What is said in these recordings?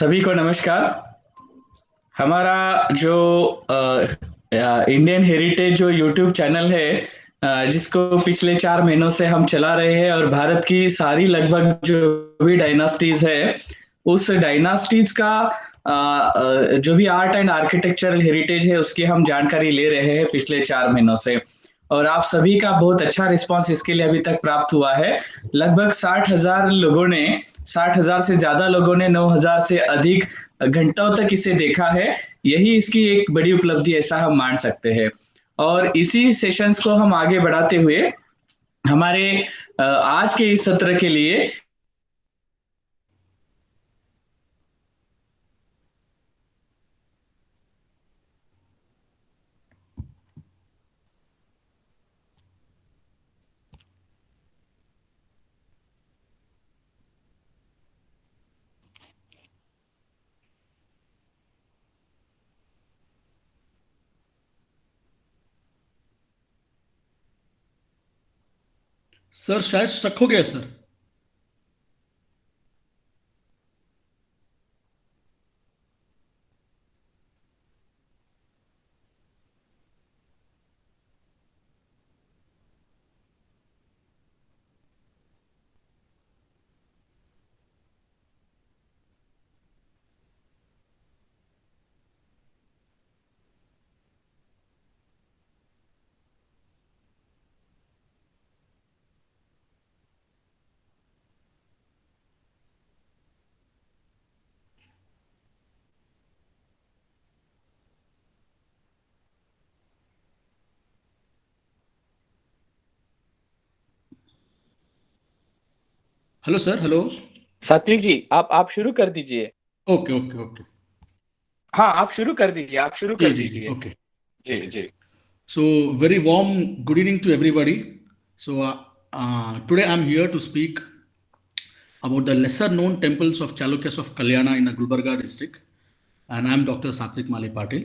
सभी को नमस्कार। हमारा जो इंडियन हेरिटेज जो यूट्यूब चैनल है, जिसको पिछले 4 महीनों से हम चला रहे हैं और भारत की सारी लगभग जो भी डायनास्टीज है, उस डायनास्टीज का जो भी आर्ट एंड आर्किटेक्चरल हेरिटेज है उसकी हम जानकारी ले रहे हैं पिछले 4 महीनों से। और आप सभी का बहुत अच्छा रिस्पांस इसके लिए अभी तक प्राप्त हुआ है। लगभग 60,000 से ज्यादा लोगों ने 9,000 से अधिक घंटों तक इसे देखा है। यही इसकी एक बड़ी उपलब्धि ऐसा हम मान सकते हैं। और इसी सेशंस को हम आगे बढ़ाते हुए हमारे आज के इस सत्र के लिए सर शायद स्टक हो गया सर। Hello sir, hello. सात्विक जी, आप शुरू कर दीजिए। Okay okay okay. हाँ, आप शुरू कर दीजिए, आप शुरू जी कर जी जी, दीजिए। Okay. Ji ji. So very warm good evening to everybody. So today I'm here to speak about the lesser known temples of Chalukyas of Kalyana in the Gulbarga district, and I'm Dr. Satvik Malipatil.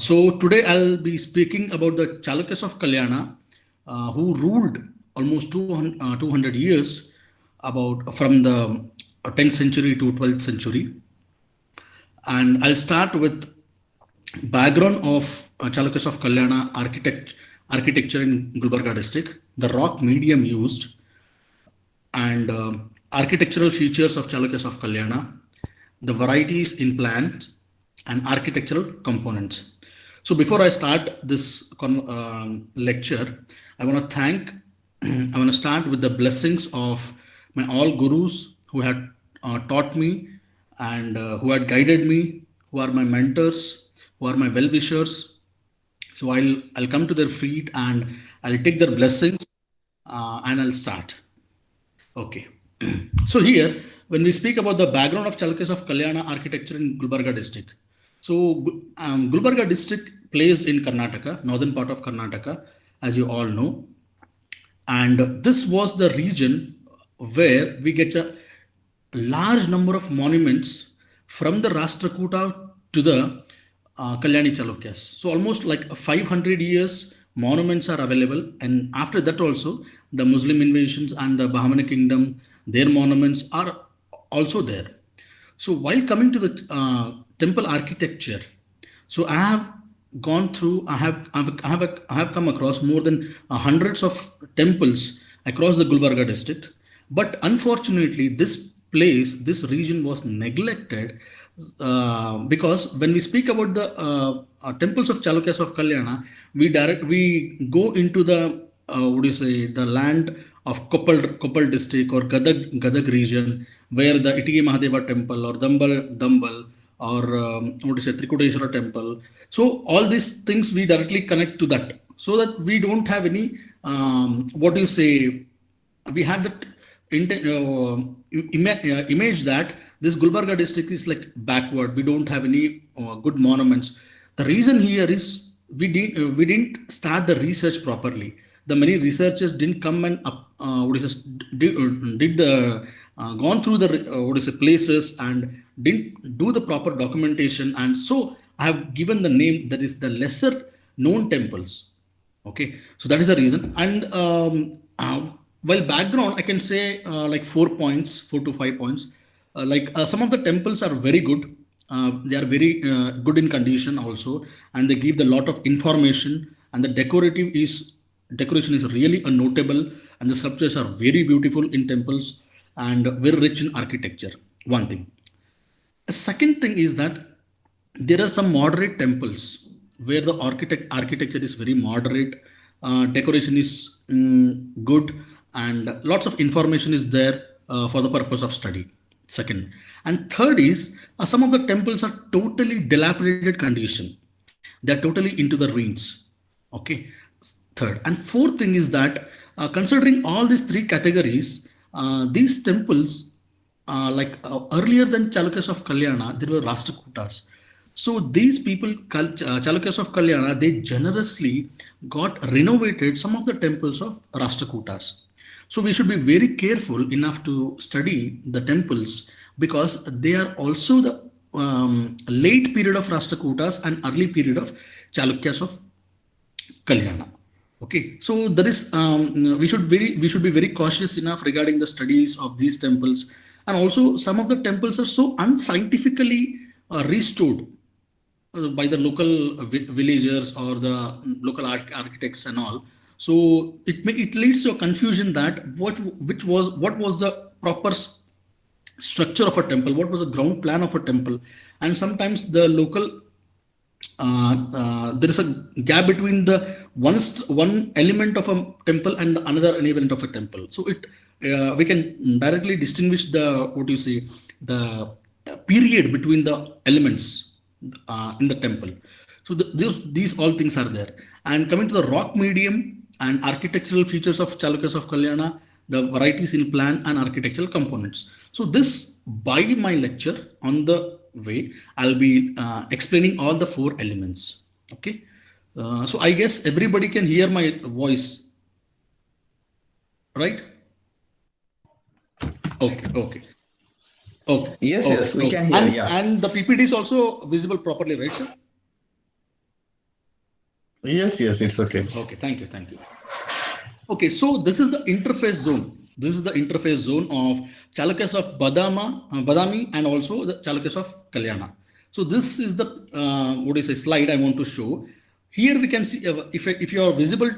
So today I'll be speaking about the Chalukyas of Kalyana, who ruled almost 200 years, about from the 10th century to 12th century. And I'll start with background of Chalukyas of Kalyana architecture in Gulbarga district, the rock medium used, and architectural features of Chalukyas of Kalyana, the varieties in plants and architectural components. So before I start this lecture, I want to thank, I want to start with the blessings of my all gurus who had taught me and who had guided me, who are my mentors, who are my well-wishers. So I'll come to their feet and I'll take their blessings and I'll start. Okay. So here, when we speak about the background of Chalukyas of Kalyana architecture in Gulbarga district, so Gulbarga district placed in Karnataka, northern part of Karnataka, as you all know, and this was the region where we get a large number of monuments from the Rashtrakuta to the Kalyani Chalukyas. So almost like 500 years monuments are available, and after that also the Muslim invasions and the Bahmani kingdom, their monuments are also there. So while coming to the temple architecture, so I have gone through, I have come across more than hundreds of temples across the Gulbarga district. But unfortunately, this place, this region was neglected because when we speak about the temples of Chalukyas of Kalyana, we go into the what do you say, the land of Koppal district or Gadag region, where the Itige Mahadeva temple or Dambal or what is it, Trikuteshwara temple. So all these things we directly connect to that, so that we don't have any what do you say, we have that image that this Gulbarga district is like backward. We don't have any good monuments. The reason here is we didn't start the research properly. The many researchers didn't come and what is it, did the gone through the what is it, places and didn't do the proper documentation, and so I have given the name that is the lesser known temples. Okay, so that is the reason. And while background, I can say like 4 points, 4 to 5 points. Some of the temples are very good. They are very good in condition also, and they give the lot of information, and the decoration is really a notable, and the sculptures are very beautiful in temples and very rich in architecture. One thing. A second thing is that there are some moderate temples where the architecture is very moderate, decoration is good, and lots of information is there for the purpose of study. Second, and third is some of the temples are totally dilapidated condition. They are totally into the ruins. Okay. Third and fourth thing is that considering all these three categories, these temples earlier than Chalukyas of Kalyana, there were Rashtrakutas. So these people, Chalukyas of Kalyana, they generously got renovated some of the temples of Rashtrakutas. So we should be very careful enough to study the temples because they are also the late period of Rashtrakutas and early period of Chalukyas of Kalyana. Okay, so there is we should be very cautious enough regarding the studies of these temples, and also some of the temples are so unscientifically restored by the local villagers or the local architects and all. So it leads to a confusion that what was the proper structure of a temple, what was the ground plan of a temple, and sometimes the local there is a gap between the one element of a temple and the another element of a temple. So we can directly distinguish the period between the elements in the temple. So these all things are there. And coming to the rock medium and architectural features of Chalukyas of Kalyana, the varieties in plan and architectural components. So this, by my lecture on the way, I'll be explaining all the four elements. Okay. So I guess everybody can hear my voice, right? Okay. Yes, we can hear. And the PPT is also visible properly, right, sir? Yes, it's okay. Okay, thank you. Okay, so this is the interface zone. This is the interface zone of Chalukyas of Badami and also the Chalukyas of Kalyana. So this is the slide I want to show. Here we can see if you are visible,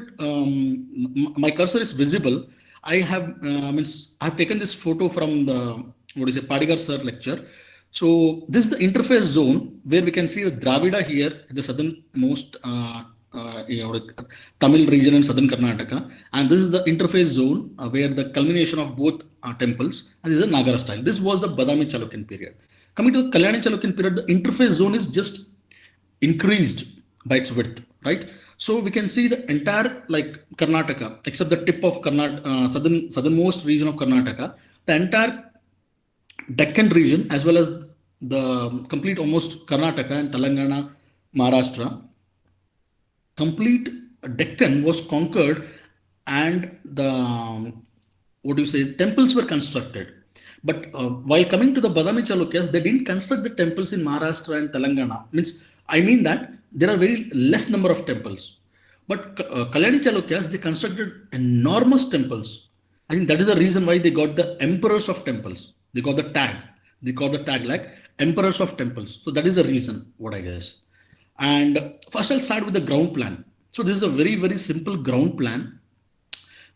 my cursor is visible. I have taken this photo from the Padigar sir lecture. So this is the interface zone where we can see the Dravida here, the southernmost Tamil region and southern Karnataka, and this is the interface zone where the culmination of both temples, and this is the Nagara style. This was the Badami Chalukyan period. Coming to the Kalyani Chalukyan period, the interface zone is just increased by its width, right? So we can see the entire Karnataka, except the tip of southernmost region of Karnataka, the entire Deccan region, as well as the complete almost Karnataka and Telangana, Maharashtra. Complete Deccan was conquered, and the temples were constructed. But while coming to the Badami Chalukyas, they didn't construct the temples in Maharashtra and Telangana. I mean that there are very less number of temples. But Kalyani Chalukyas, they constructed enormous temples. I think that is the reason why they got the emperors of temples. They got the tag. They got the tag like emperors of temples. So that is the reason, what I guess. And first I'll start with the ground plan. So this is a very, very simple ground plan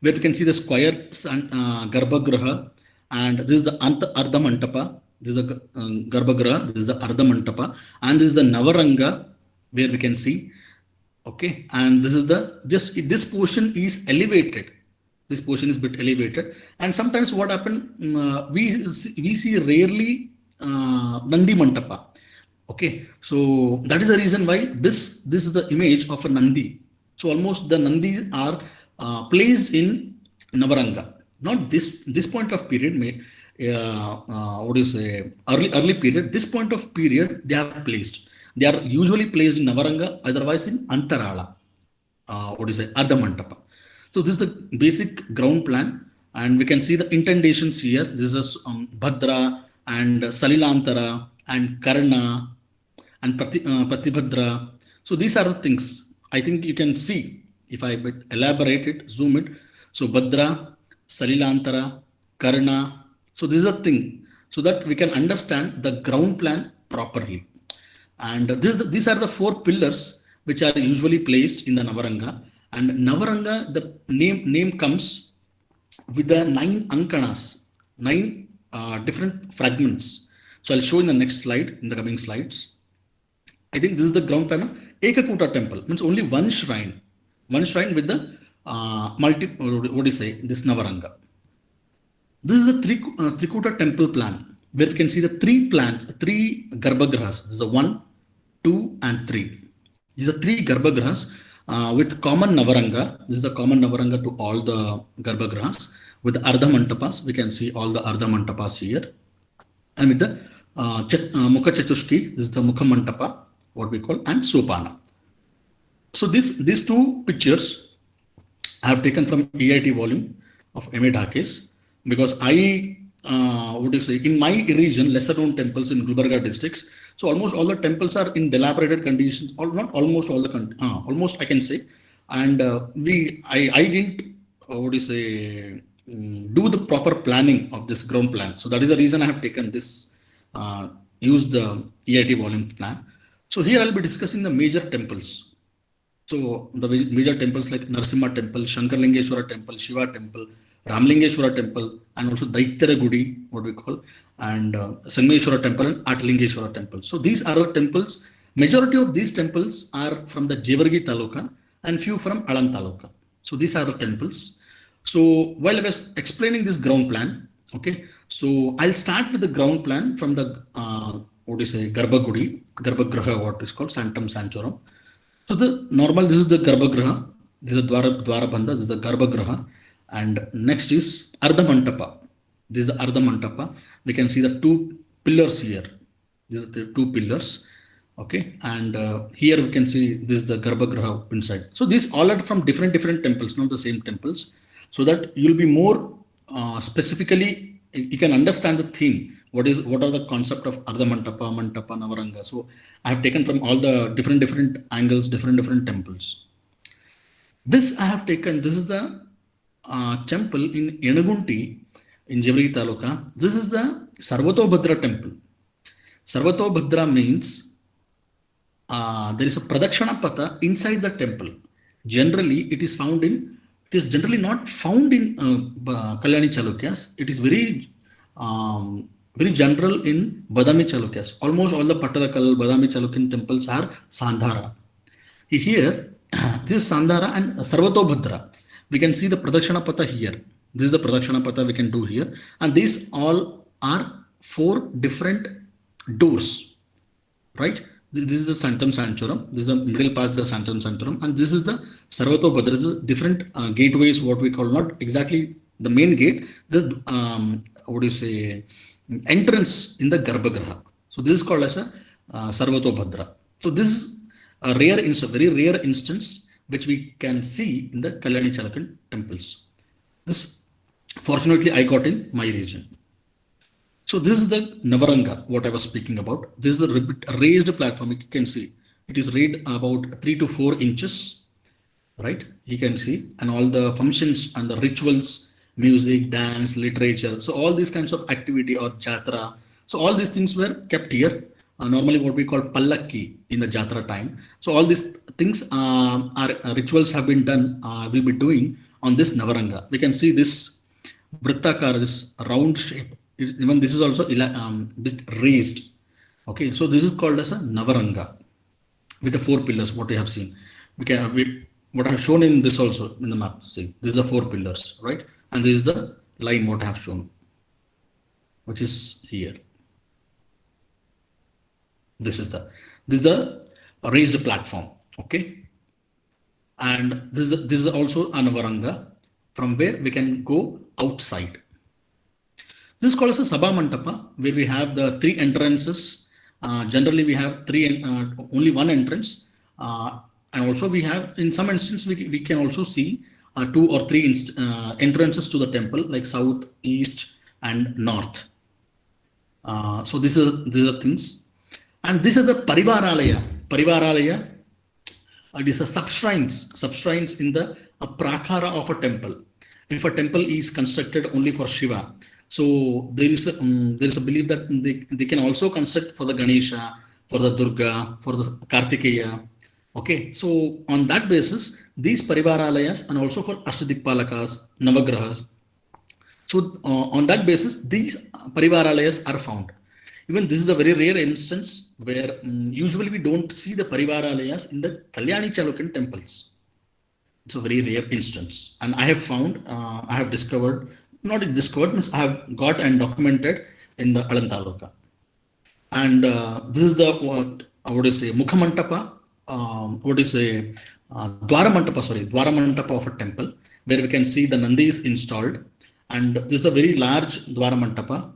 where we can see the square Garbhagriha, and this is the Ardha Mantapa. This is the Garbhagriha, this is the Ardha Mantapa, and this is the Navaranga where we can see. Okay, and this is this portion is elevated. This portion is a bit elevated, and sometimes what happened, we see rarely Nandi Mantapa. Okay, so that is the reason why this is the image of a Nandi. So almost the Nandis are placed in Navaranga. Not this point of period, early period. This point of period they are placed. They are usually placed in Navaranga, otherwise in Antarala. Ardha Mantapa. So this is the basic ground plan, and we can see the indentations here. This is Bhadra and Salilantara and Karna and Pratibhadra. So these are the things I think you can see if I elaborate it, zoom it. So Bhadra, Salilantara, Karna. So this is a thing. so that we can understand the ground plan properly. And these are the 4 pillars which are usually placed in the Navaranga. And Navaranga, the name comes with the 9 ankanas, 9 different fragments. So I'll show in the next slide, in the coming slides. I think this is the ground plan of Ekakuta temple, means only one shrine with the this Navaranga. This is a Trikuta temple plan, where we can see the 3 Garbhagrahas. This is the 1, 2, and 3. These are 3 Garbhagrahas with common Navaranga. This is the common Navaranga to all the Garbhagrahas. With the Ardha Mantapas, we can see all the Ardha Mantapas here. And with the Mukha Chatushki, this is the Mukha Mantapa, what we call, and Sopana. So these 2 pictures I have taken from EIT volume of M.A. Dhakes, because in my region, lesser known temples in Gulbarga districts, so almost all the temples are in dilapidated conditions, or not almost all the, almost I can say. And I didn't, do the proper planning of this ground plan. So that is the reason I have taken this, used the EIT volume plan. So here I'll be discussing the major temples. So the major temples like Narasimha temple, Shankarlingeshwara temple, Shiva temple, Ramlingeshwara temple, and also Daityara Gudi, what we call, and Sangmeshwara temple and Atlingeshwara temple. So these are the temples. Majority of these temples are from the Jevargi Taluka and few from Alam Taluka. So these are the temples. So while I was explaining this ground plan, okay, so I'll start with the ground plan from the Garbhagraha, what is called Sanctum Sanctorum. So this is the Garbhagraha, this is the Dwarabandha, this is the Garbhagraha, and next is Ardha Mantapa. This is the Ardha Mantapa. We can see the 2 pillars here. These are the 2 pillars. Okay, and here we can see this is the Garbhagraha inside. So these all are from different temples, not the same temples, so that you'll be more specifically, you can understand the theme. What are the concept of Ardha Mantapa, Navaranga. So I have taken from all the different angles, different temples. This I have taken, this is the temple in Enagunti in Jevargi Taluka. This is the Sarvatobhadra temple. Sarvatobhadra means there is a Pradakshana Patha inside the temple. Generally, it is generally not found in Kalyani Chalukyas. It is very general in Badami Chalukyas. Almost all the Patadakal, Badami Chalukyan temples are Sandhara. Here, this is Sandhara and Sarvatobhadra. We can see the Pradakshana Patha here. This is the Pradakshana Patha we can do here. And these all are 4 different doors, right? This is the Sanctum Sanctorum. This is the middle part of the Sanctum Sanctorum. And this is the Sarvatobhadra. This is different gateways, what we call, not exactly the main gate, the, entrance in the Garbhagraha. So this is called as a Sarvatobhadra. So this is a very rare instance which we can see in the Kalyani Chalukyan temples. This, fortunately, I got in my region. So this is the Navaranga, what I was speaking about. This is a raised platform. You can see it is raised about 3 to 4 inches, right? You can see, and all the functions and the rituals, music, dance, literature. So all these kinds of activity or jatra. So all these things were kept here. Normally what we call pallaki in the jatra time. So all these things rituals have been done, will be doing on this Navaranga. We can see this Vrittakara, this round shape. Even this is also raised. Okay, so this is called as a Navaranga with the 4 pillars, what we have seen. What I have shown in this also in the map. See, this is the 4 pillars, right? And this is the line what I have shown, which is here. This is the raised platform. Okay, and this is also a Navaranga from where we can go outside. This is called as a Sabha Mantapa, where we have the 3 entrances. Generally, we have only 1 entrance, and also we have, in some instances, we can also see 2 or 3 entrances to the temple, like south, east, and north. So these are things, and this is the Parivaralaya. Parivaralaya, it is a subshrines in the prakara of a temple. If a temple is constructed only for Shiva, So there is a belief that they can also construct for the Ganesha, for the Durga, for the Kartikeya. Okay, so on that basis, these Parivaralayas and also for Ashtadikpalakas, Navagrahas. So on that basis, these Parivaralayas are found. Even this is a very rare instance where usually we don't see the Parivaralayas in the Kalyani Chalukyan temples. It's a very rare instance. And I have found, I have discovered, not discovered, means I have got and documented in the Alan Taluka. And this is the, what is say, Mukhamantapa, what is say, Dwaramantapa of a temple, where we can see the Nandi is installed. And this is a very large Dwaramantapa.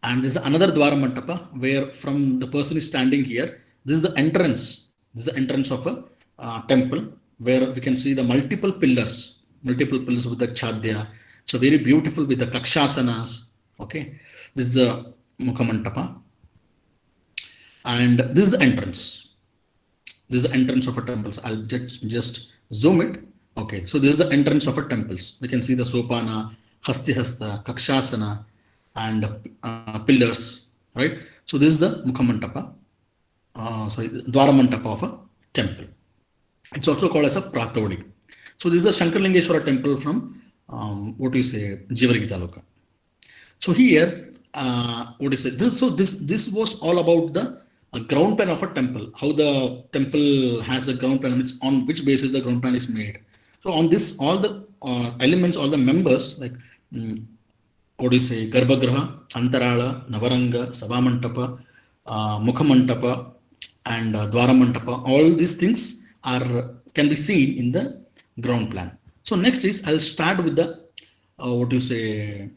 And this is another Dwaramantapa, where from the person is standing here, this is the entrance. This is the entrance of a temple, where we can see the multiple pillars with the Chadya. It's a very beautiful with the Kakshasanas. Okay, this is the Mukhamantapa, and this is the entrance. This is the entrance of a temple. So I'll just zoom it. Okay, so this is the entrance of a temples. We can see the Sopana, Hastihasta, Kakshasana, and pillars. Right. So this is the Mukhamantapa. Dwaramantapa of a temple. It's also called as a Pratodi. So this is a Shankarlingeshwara temple from what do you say, Jeevargi Taluka. So here, what do you say? This was all about the ground plan of a temple. How the temple has a ground plan, it's on which basis the ground plan is made. So on this, all the elements, all the members, like what do you say, Garbhagraha, Antarala, Navaranga, Savamantapa, Mukhamantapa, and Dwaramantapa. All these things can be seen in the ground plan. So next is I'll start with the what do you say,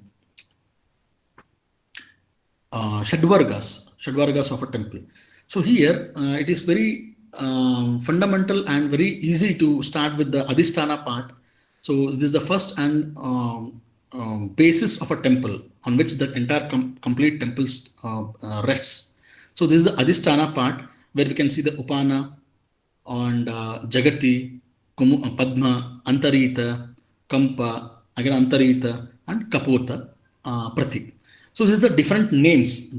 Shadvargas of a temple. So here it is very fundamental and very easy to start with the Adhisthana part. So this is the first and basis of a temple on which the entire complete temple rests. So this is the Adhisthana part, where we can see the Upana and Jagati, Padma, Antarita, Kampa, again Antarita, and Kapota, Prati. So these are different names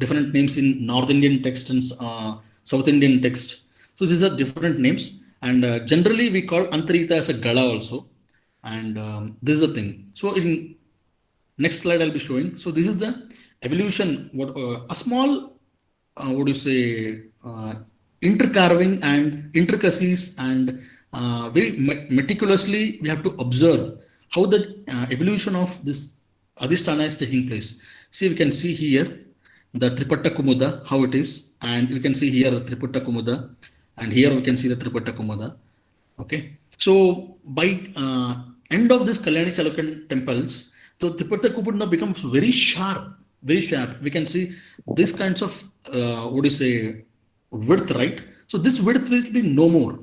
in North Indian text and South Indian text. So these are different names, and generally we call Antarita as a Gala also. And this is the thing. So in next slide I'll be showing. So this is the evolution. A small, what do you say, intercarving and intricacies, and very meticulously we have to observe how the evolution of this Adhisthana is taking place. See, we can see here the Tripatta Kumuda, how it is, and we can see here the Tripatta Kumuda, and here we can see the Tripatta Kumuda. Okay, so by end of this Kalyani Chalukyan temples, so Tripatta Kumuda becomes very sharp. We can see this kinds of what do you say, width, right? So this width will be no more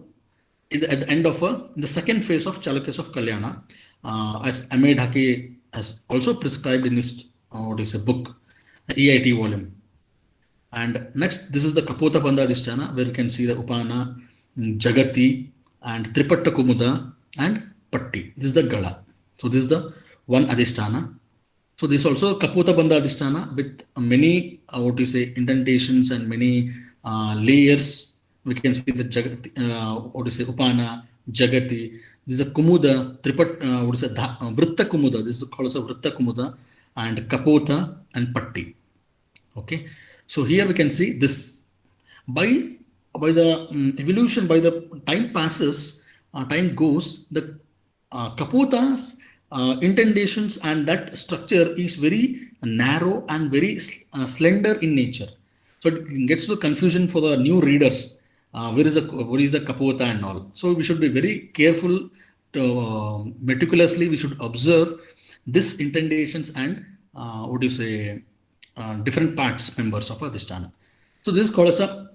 at the end of the second phase of Chalukyas of Kalyana, as Ahmed Haki has also prescribed in his what is a book, EIT volume. And next, this is the Kapota Bandha Adhisthana, where you can see the Upana, Jagati, and Tripatta Kumuda, and Patti. This is the Gala. So this is the one Adhisthana. So this is also Kapota Bandha Adhisthana with many what you say, indentations and many layers. We can see the Jagati, what is Upana, Jagati. This is a Kumuda, what is Vritta Kumuda. This is called as a Vritta Kumuda, and Kapota and Patti. Okay, so here we can see this by the evolution, by the time passes, time goes, the Kapota's indentations and that structure is very narrow and very slender in nature. So it gets to confusion for the new readers. What is the Kapota and all. So we should be very careful to meticulously we should observe this indentations and what do you say, different parts members of Adhisthana. So this is called as a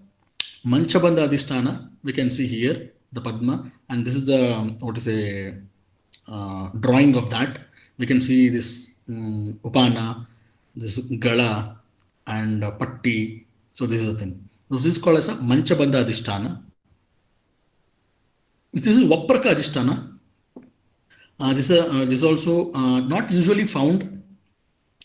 Manchabandha Adhisthana. We can see here the Padma, and this is the what is a drawing of that. We can see this Upana, this Gala, and Patti. So this is the thing. So this is called as a Manchabandha Adhisthana. This is Vapraka Adhisthana. This is also not usually found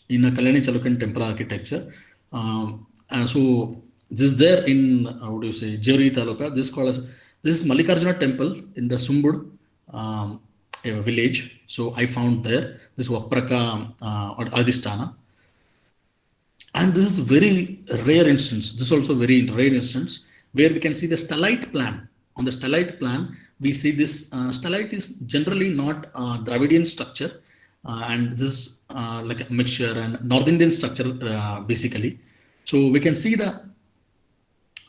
in a Kalyani Chalukyan temple architecture. So this is there in what do you say, Jewari Taluka. This is Mallikarjuna temple in the Sumbud a village. So I found there this Vapraka or Adhisthana. And this is very rare instance. This is also very rare instance where we can see the stellite plan. On the stellite plan, we see this stellite is generally not Dravidian structure, and this is like a mixture and North Indian structure basically. So we can see the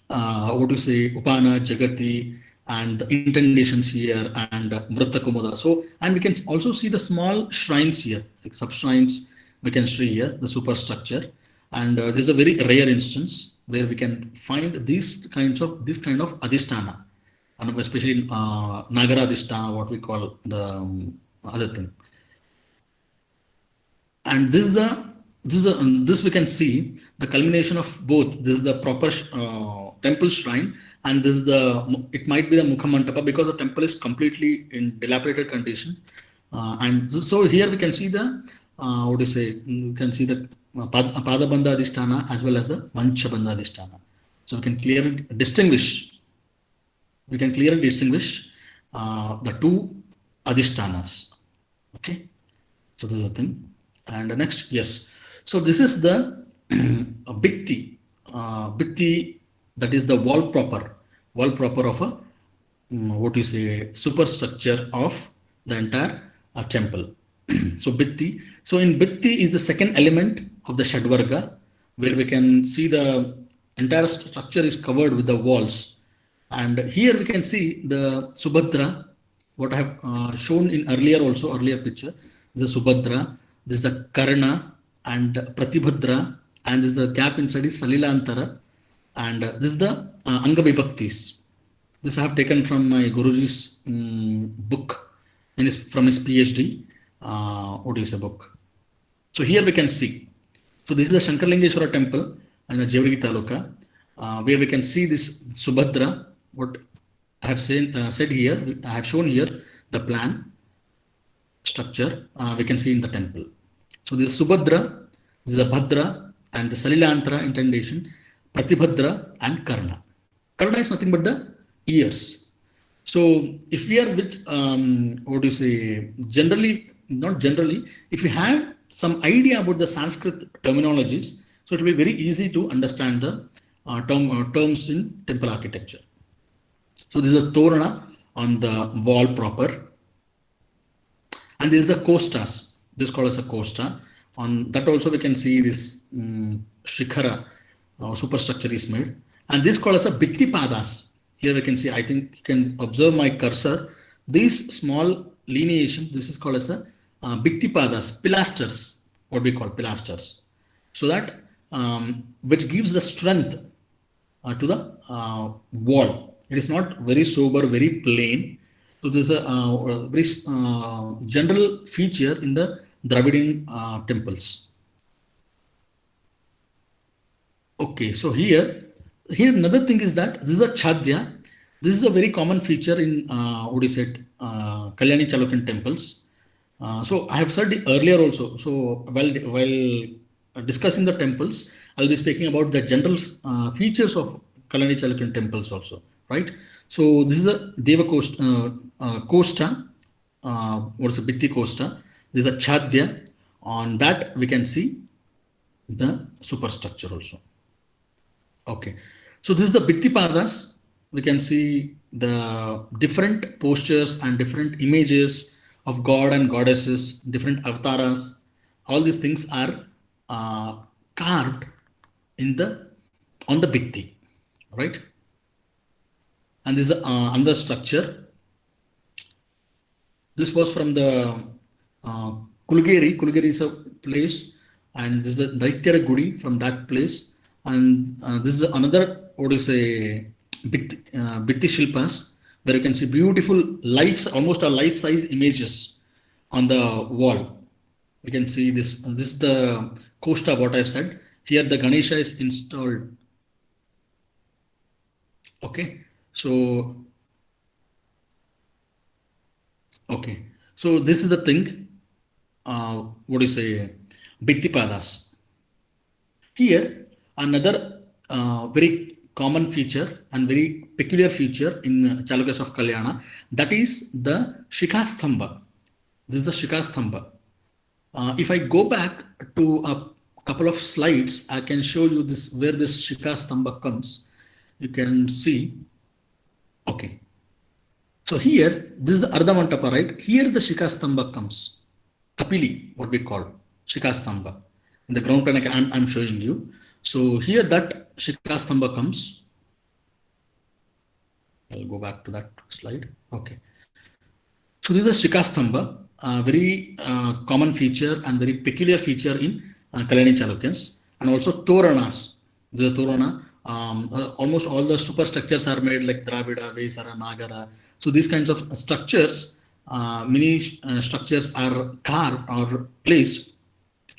what do you say, Upana, Jagati, and the intonations here and Vritta Kumada. So, and we can also see the small shrines here, like sub shrines we can see here, the superstructure. And this is a very rare instance where we can find this kind of Adhisthana, and especially Nagara Adhisthana, what we call the other thing. And this we can see the culmination of both. This is the proper temple shrine, and this is it might be the Mukha Mantapa because the temple is completely in dilapidated condition. And so here we can see the what do you say? You can see the Padabandha Adhisthana as well as the Manchabandha Adhisthana. So we can clearly distinguish. We can clearly distinguish the two Adhishtanas. Okay. So this is the thing. And next, yes. So this is the Bhitti. Bhitti, that is the wall proper of a what you say, superstructure of the entire temple. So Bhitti. So in Bhitti is the second element of the Shadvarga, where we can see the entire structure is covered with the walls. And here we can see the Subhadra, what I have shown in earlier picture. This is Subhadra, this is the Karna and Pratibhadra, and this is a gap inside is Salilantara, and this is the Angabhibhaktis. This I have taken from my Guruji's book, and from his PhD. What is a book? So here we can see. So this is the Shankarlingeshwara temple and the Jewari Taluka, where we can see this Subhadra. What I have said here, I have shown here the plan structure. We can see in the temple. So this is Subhadra, this is a Bhadra, and the Salilantara intonation, Pratibhadra and Karna. Karna is nothing but the ears. So if we are with what do you say, not generally, if we have some idea about the Sanskrit terminologies, so it will be very easy to understand the terms in temple architecture. So this is a Torana on the wall proper, and this is the Kostas. This is called as a Kosta. On that also we can see this Shikhara superstructure is made, and this is called as a Bhitti Padas. Here we can see, I think you can observe my cursor. These small lineations, this is called as a Bhitti Padas, pilasters, what we call pilasters. So that which gives the strength to the wall. It is not very sober, very plain. So this is a very general feature in the Dravidian temples. Okay, so here another thing is that this is a Chadya. This is a very common feature in Kalyani Chalukyan temples. So I have said earlier also. So while discussing the temples, I'll be speaking about the general features of Kalyani Chalukyan temples also, right? So this is a Deva Kosta. What is a Bhitti Kosta? This is a Chadya. On that we can see the superstructure also. Okay, so this is the Bhitti Padas. We can see the different postures and different images of God and goddesses, different avatars. All these things are carved on the Bhitti, right? And this is another structure. This was from the Kulgeri. Kulgeri is a place, and this is the Daityara Gudi from that place. And this is another, what do you say, Bhitti Shilpas, where you can see beautiful almost a life-size images on the wall. We can see this. This is the Kosta, what I've said. Here the Ganesha is installed. Okay. So So this is the thing, what do you say, Bhiktipadas. Here, another very common feature and very peculiar feature in Chalukyas of Kalyana, that is the Shikastambha. This is the Shikastambha. If I go back to a couple of slides, I can show you this where this Shikastambha comes. You can see. Okay. So here, this is the Ardha Mantapa, right? Here the Shikastambha comes. Kapili, what we call Shikastambha. In the ground plan, I'm showing you. So here that Shikastambha comes. I'll go back to that slide. Okay. So this is a Shikastambha, a very common feature and very peculiar feature in Kalyani Chalukyas. And also Toranas. This is a Torana. Almost all the superstructures are made like Dravida, Vesara, Nagara. So these kinds of structures, many structures are carved or placed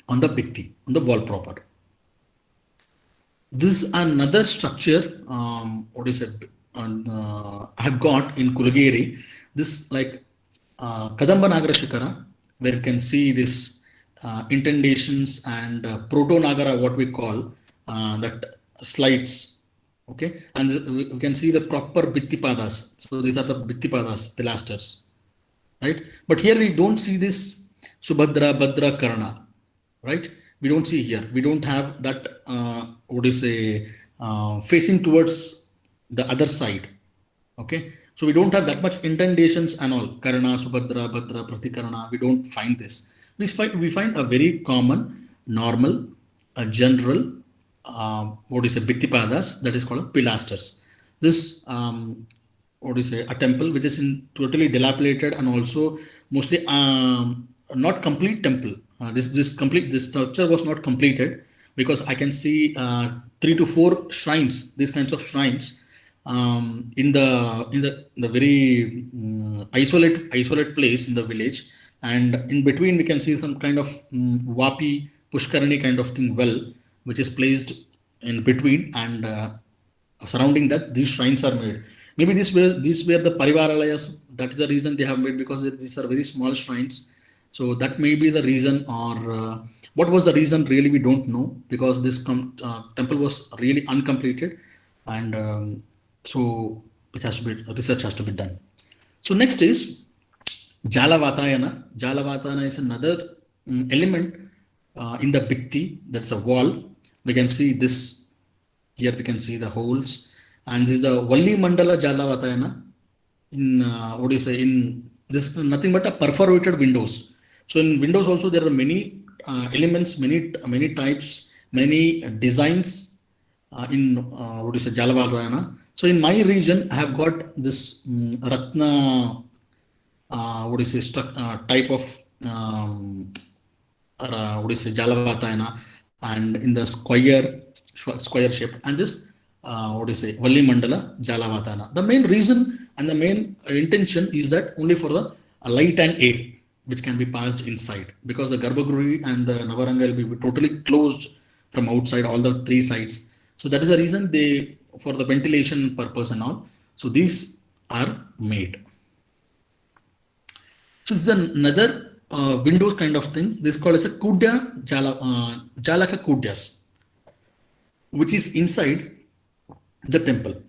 on the Bhikti, on the wall proper. This is another structure, what is it, I have got in Kulagiri. This like Kadamba Nagara Shikara, where you can see this indentations and Proto Nagara, what we call that slides. Okay, and you can see the proper Bhiktipadas. So these are the Bhiktipadas, pilasters, right? But here we don't see this Subhadra, Bhadra, Karna, right? We don't see here. We don't have that, what do you say, facing towards the other side. Okay, so we don't have that much indentations and all. Karna, Subhadra, Bhadra, Pratikarna. We don't find this. We find a very common, normal, a general, what do you say, Bhiktipadas, that is called pilasters. This, what do you say, a temple which is in totally dilapidated and also mostly not complete temple. This structure was not completed because I can see 3 to 4 shrines, these kinds of shrines, in the very isolate place in the village, and in between we can see some kind of Vapi Pushkarani kind of thing, well, which is placed in between, and surrounding that these shrines are made. Maybe these were the Parivaralayas. That is the reason they have made, because these are very small shrines. So that may be the reason, or what was the reason really we don't know, because this temple was really uncompleted, and so research has to be done. So next is Jalavatayana. Jalavatayana is another element in the Bhikti. That's a wall. We can see this here. We can see the holes, and this is the Valli Mandala Jalavatayana. In what do you say? In this, nothing but a perforated windows. So in windows also there are many elements, many types, many designs in what do you say, Jalavatayana. So in my region, I have got this Ratna, what do you say, type of what do you say, Jalavatayana, and in the square shape, and this what do you say, Valli Mandala Jalavatayana. The main reason and the main intention is that only for the light and air which can be passed inside, because the Garbhagrihi and the Navaranga will be totally closed from outside, all the 3 sides. So that is the reason they, for the ventilation purpose and all. So these are made. So this is another windows kind of thing. This is called as a Kudya Jalaka Kudyas, which is inside the temple.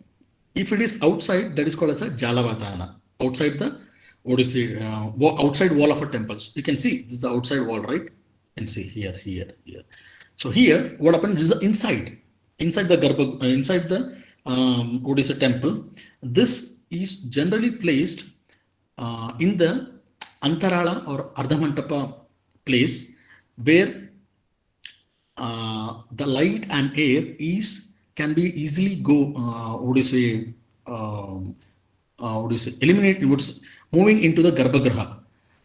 If it is outside, that is called as a Jalavatayana. Outside the, what do you say, outside wall of a temple. So you can see this is the outside wall, right? You can see here. So here, what happened is inside the Garbha, inside the what is a temple. This is generally placed in the Antarala or Ardhamantapa place, where the light and air can be easily go eliminate, moving into the Garbhagriha.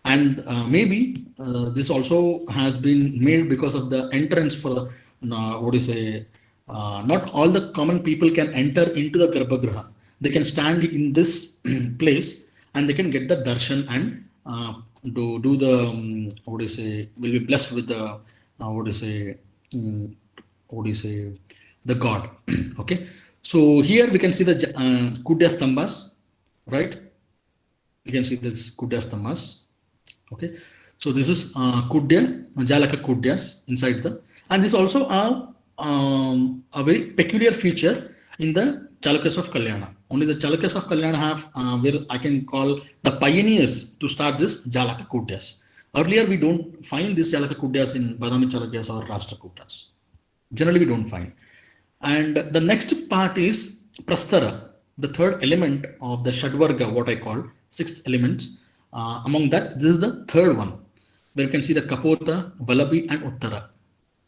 And maybe this also has been made because of the entrance for not all the common people can enter into the Garbhagriha. They can stand in this place and they can get the darshan and do the will be blessed with the the god. Okay, so here we can see the Kudya Stambhas, right? You can see this Kudya Stambhas. Okay, so this is Kudya, Jalaka Kudyas inside the, and this also a very peculiar feature in the Chalukyas of Kalyana. Only the Chalukyas of Kalyana have where I can call the pioneers to start this Jalaka Kudyas. Earlier, we don't find this Jalaka Kudyas in Badami Chalukyas or Rashtrakutas. Generally, we don't find. And the next part is Prastara, the third element of the Shadvarga, what I call six elements. Among that, this is the third one, where you can see the Kapota, Valabi, and Uttara.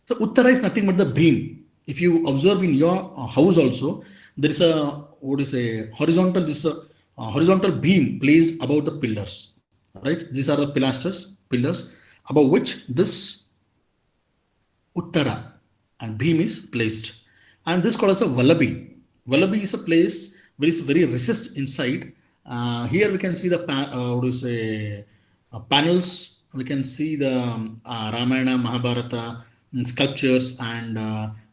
So Uttara is nothing but the beam. If you observe in your house also, there is a horizontal beam placed above the pillars. Right? These are the pillars above which this Uttara and beam is placed. And this called as a Valabi. Valabi is a place where it's very recessed inside. Here we can see the panels. We can see the Ramayana, Mahabharata sculptures and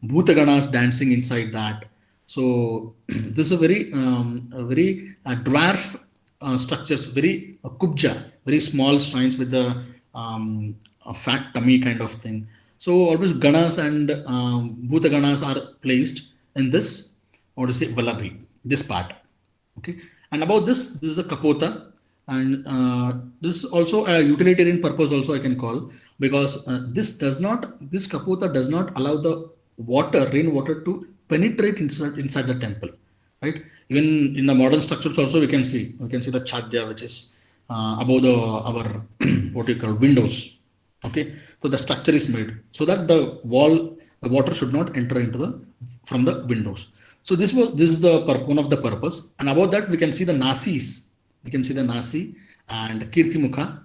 Bhutaganas dancing inside that. So this is a very dwarf structures, very kubja, very small shrines with the a fat tummy kind of thing. So always Ganas and Bhuta Ganas are placed in this, what to say, Valabi, this part. Okay. And about this is a Kapota. And this is also a utilitarian purpose also I can call, because this Kapota does not allow the rainwater to penetrate inside the temple. Right. Even in the modern structures also we can see the Chadya, which is above our what you call windows. Okay, so the structure is made so that the water should not enter from the windows. So this is the one of the purpose. And about that we can see the Nasis. We can see the Nasi and Kirtimukha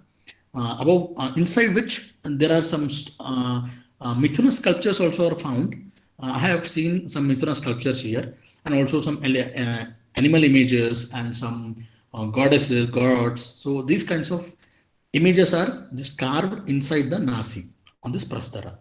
above, inside which there are some Mithuna sculptures also are found. I have seen some Mithuna sculptures here, and also some animal images and some goddesses, gods. So these kinds of images are just carved inside the Nasi on this Prastara.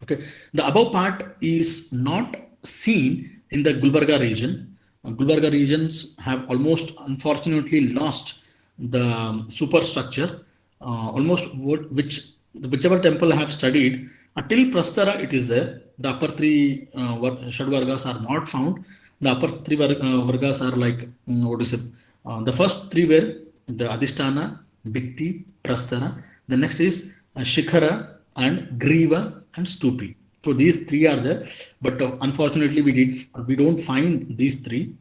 Okay, the above part is not seen in the Gulbarga region. Gulbarga regions have almost unfortunately lost the superstructure. Whichever temple I have studied, until Prastara it is there. The upper three Shadvargas are not found. The upper three Vargas are like, the first three were the Adhisthana, Bhikti, Prastara. The next is Shikhara and Griva and Stupi. So these three are there, but unfortunately we don't find these three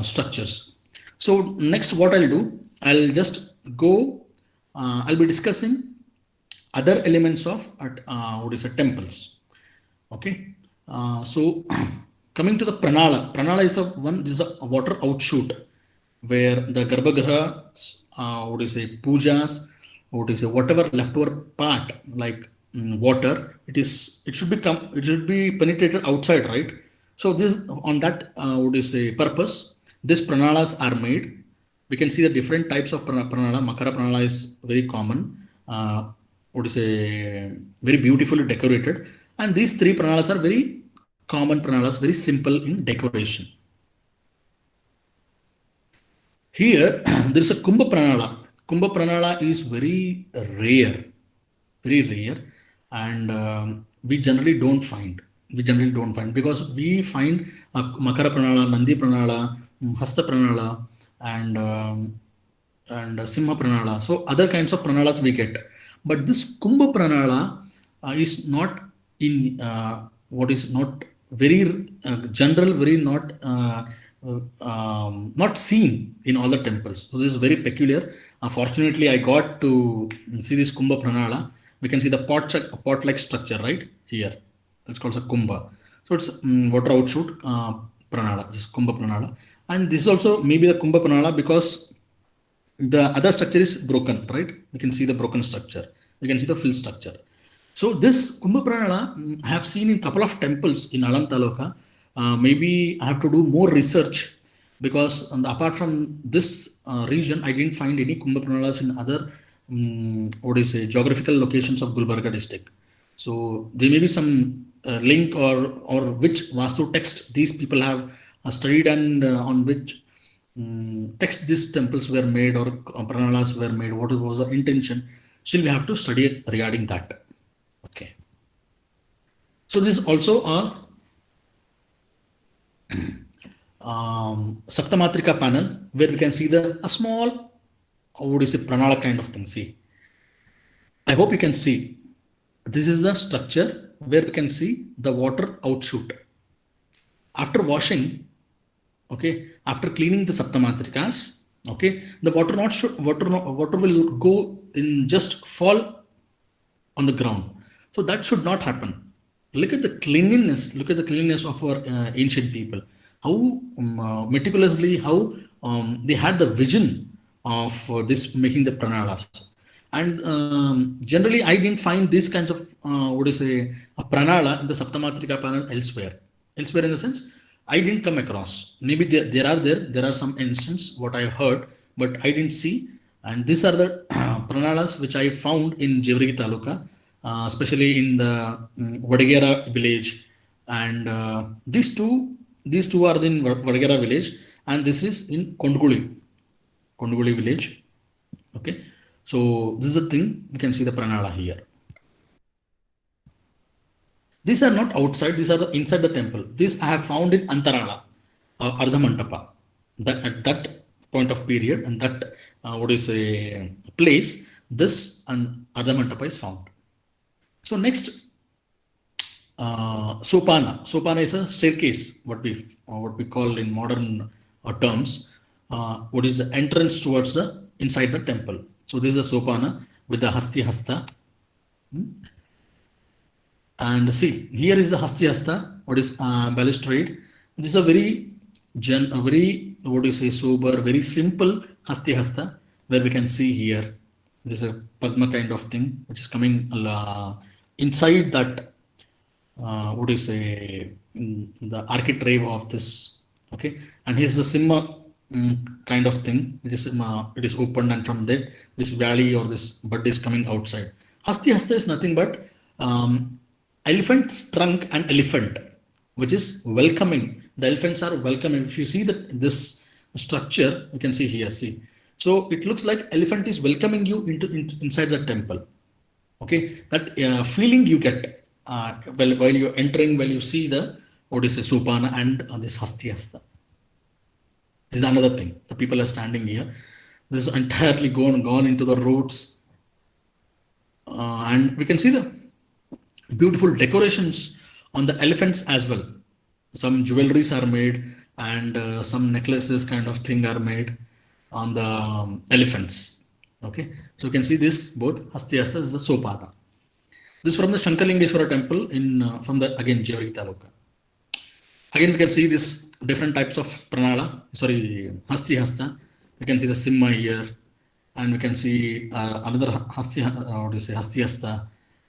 structures. So next what I'll do, I'll just go, I'll be discussing other elements of temples. Okay. So coming to the Pranala. Pranala is a water outshoot where the Garbhagriha, pujas, whatever leftover part like water, it should be penetrated outside, right? So this on that purpose, these pranalas are made. We can see the different types of pranala. Makara pranala is very common. Very beautifully decorated, and these three pranalas are very common pranalas, very simple in decoration. Here there is a Kumbha pranala. Kumbha pranala is very rare, and we generally don't find because we find Makara pranala, Nandi pranala, Hasta pranala, and Simha pranala. So other kinds of pranalas we get, but this Kumbha pranala is not in not very general, very not seen in all the temples. So this is very peculiar. Fortunately, I got to see this Kumbha pranala. We can see the pot-like structure right here. That's called a Kumbha. So it's water outshoot pranala, this Kumbha pranala. And this is also maybe the Kumbha pranala because the other structure is broken, right? We can see the broken structure. We can see the fill structure. So this Kumbha pranala I have seen in a couple of temples in Alam Taluka. Maybe I have to do more research because apart from this region, I didn't find any Kumbha pranalas in other geographical locations of Gulbarga district. So there may be some link or which Vastu text these people have studied and on which text these temples were made or pranalas were made, what was the intention, still we have to study regarding that. Okay. So this is also a Saptamatrika panel where we can see a small, what is it, pranala kind of thing. See, I hope you can see. This is the structure where we can see the water outshoot. After washing, okay, after cleaning the Saptamatrikas, okay, the water will go in, just fall on the ground. So that should not happen. Look at the cleanliness. Look at the cleanliness of our ancient people. How meticulously, how they had the vision of this making the pranalas. And generally, I didn't find these kinds of what is a pranala in the Saptamatrika panel elsewhere. Elsewhere in the sense, I didn't come across. Maybe there are some instances what I heard, but I didn't see. And these are the pranalas which I found in Jevrigi Taluka, especially in the Vadagera village. And these two are in Vadagera village, and this is in Kondguli village. Okay, so this is the thing, you can see the pranala here. These are not outside, these are inside the temple. This I have found in Antarala, Ardhamantapa. At that point of period and that what is a place, this and Ardhamantapa is found. So next, Sopana. Sopana is a staircase, what we call in modern terms. What is the entrance towards the inside the temple. So this is a Sopana with the Hasti Hasta. And see, here is the Hasti Hasta, what is balustrade. This is a very, what do you say, sober, very simple Hasti Hasta, where we can see here, there's a Padma kind of thing, which is coming inside that, what do you say, the architrave of this. Okay, and here's the Simha kind of thing, which is it is opened, and from there, this valley or this bud is coming outside. Hasti Hasta is nothing but elephant's trunk and elephant, which is welcoming. The elephants are welcoming. If you see this structure, you can see here, see. So it looks like elephant is welcoming you inside the temple. Okay, that feeling you get while you're entering, while you see the, what is a Supana and this Hasti Hasta. This is another thing. The people are standing here. This is entirely gone into the roads. And we can see the beautiful decorations on the elephants as well. Some jewelries are made, and some necklaces kind of thing are made on the elephants. Okay, so you can see this both Hasti Hasta, this is a Sopana. This is from the Shankarlingeshwara temple in from the again Jevrigi Taluka. Again, we can see this different types of pranala. Sorry, Hasti Hasta. We can see the Simha here, and we can see another Hasti. What do you say? Hasti Hasta.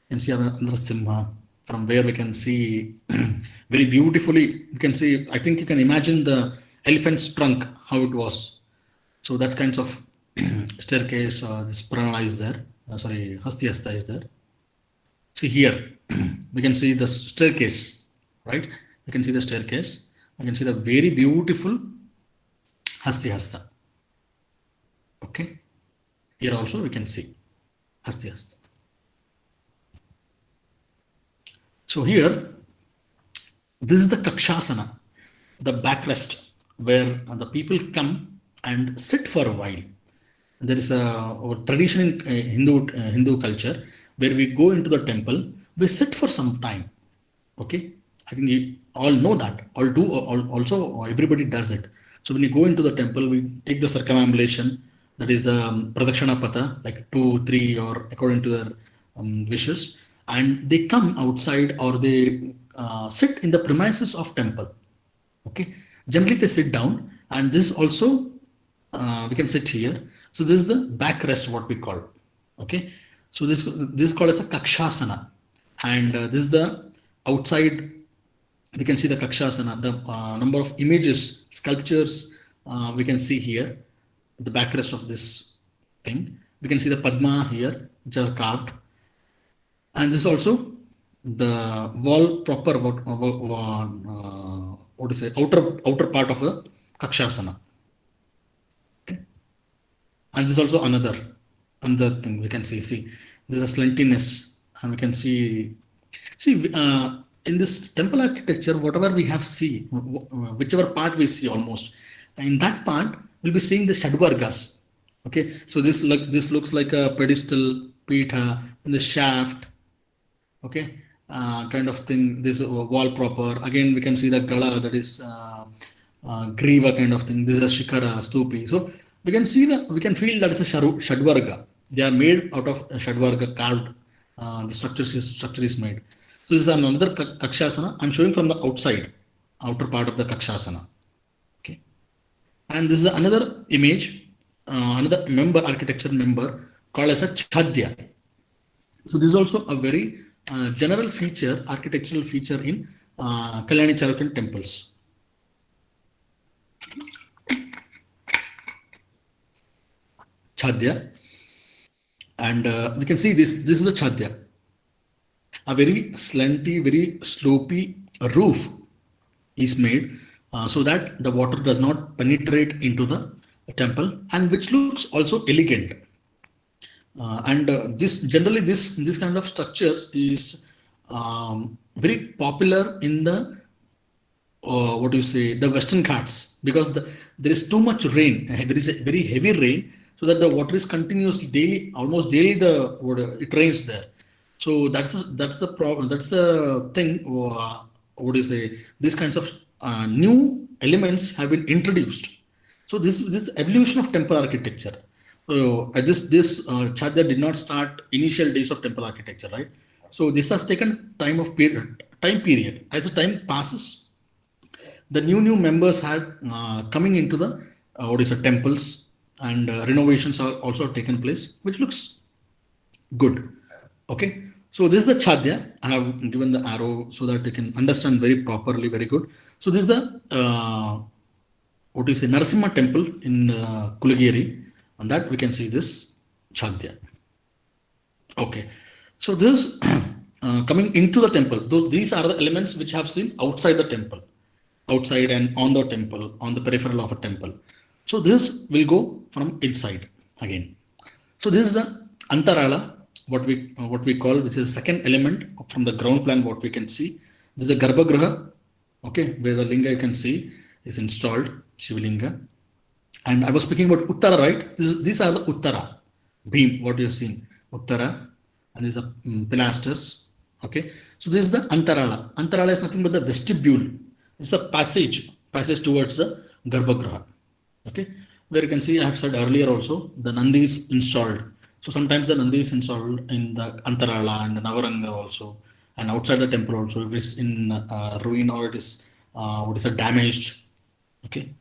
You can see another Simha, from where we can see very beautifully. You can see, I think you can imagine the elephant's trunk, how it was. So that's kinds of staircase. This pranala is there. Sorry, Hasti Hasta is there. See here, we can see the staircase, right? You can see the staircase. You can see the very beautiful Hasti Hasta. Okay. Here also we can see Hasti Hasta. So here, this is the Kakshasana, the backrest, where the people come and sit for a while. There is a tradition in Hindu culture where we go into the temple, we sit for some time. Okay, I think you all know that. Also everybody does it. So when you go into the temple, we take the circumambulation, that is Pradakshana Patha, like 2, 3, or according to their wishes, and they come outside or they sit in the premises of temple. Okay, generally they sit down, and this also we can sit here. So this is the backrest, what we call. Okay, so this is called as a Kakshasana, and this is the outside. We can see the Kakshasana, the number of images, sculptures we can see here, the backrest of this thing. We can see the Padma here, which are carved. And this is also the wall proper, what is it, outer part of the Kakshasana. And this is also another thing we can see. See, there's a slantiness, and we can see. See, in this temple architecture, whatever we have see, whichever part we see almost, in that part we'll be seeing the Shadvargas. Okay, so this looks like a pedestal, pitha, and the shaft. Okay, kind of thing. This wall proper. Again, we can see the gala, that is griva kind of thing. This is a shikara, stupi. So we can feel that it's a shadvarga. They are made out of shadvarga carved. The structure is made. So this is another kakshasana. I'm showing from the outer part of the kakshasana. Okay, and this is another image, another architecture member called as a chadya. So this is also a very general feature, architectural feature in Kalyani Chalukyan temples. Chadya, and we can see this is a chadya, a very slanty, very slopy roof is made so that the water does not penetrate into the temple, and which looks also elegant. And this kind of structures is very popular in the the Western Ghats, because there is too much rain. There is a very heavy rain, so that the water is continuously daily, almost daily it rains there. So that's the problem. That's the thing. These kinds of new elements have been introduced. So this evolution of temple architecture. So this Chadya did not start initial days of temple architecture, right? So this has taken time period. As the time passes, the new members had coming into the temples, and renovations are also taken place, which looks good. Okay, so this is the Chadya. I have given the arrow so that you can understand very properly, very good. So this is the Narasimha temple in Kulagiri. On that we can see this Chadya. Okay, so this coming into the temple, these are the elements which have seen outside the temple, outside and on the temple, on the peripheral of a temple. So this will go from inside again. So this is the Antarala, what we call, which is the second element from the ground plan, what we can see. This is the Garbhagriha, okay, where the linga you can see is installed, Shivalinga. And I was speaking about Uttara, right? These are the Uttara beam, what you've seen, Uttara, and these are pilasters. Okay, so this is the Antarala. Antarala is nothing but the vestibule. It's a passage towards the Garbhagriha. Okay, where you can see, I have said earlier also, the Nandi is installed. So sometimes the Nandi is installed in the Antarala and the Navaranga also, and outside the temple also, if it's in ruin or it is damaged. Okay.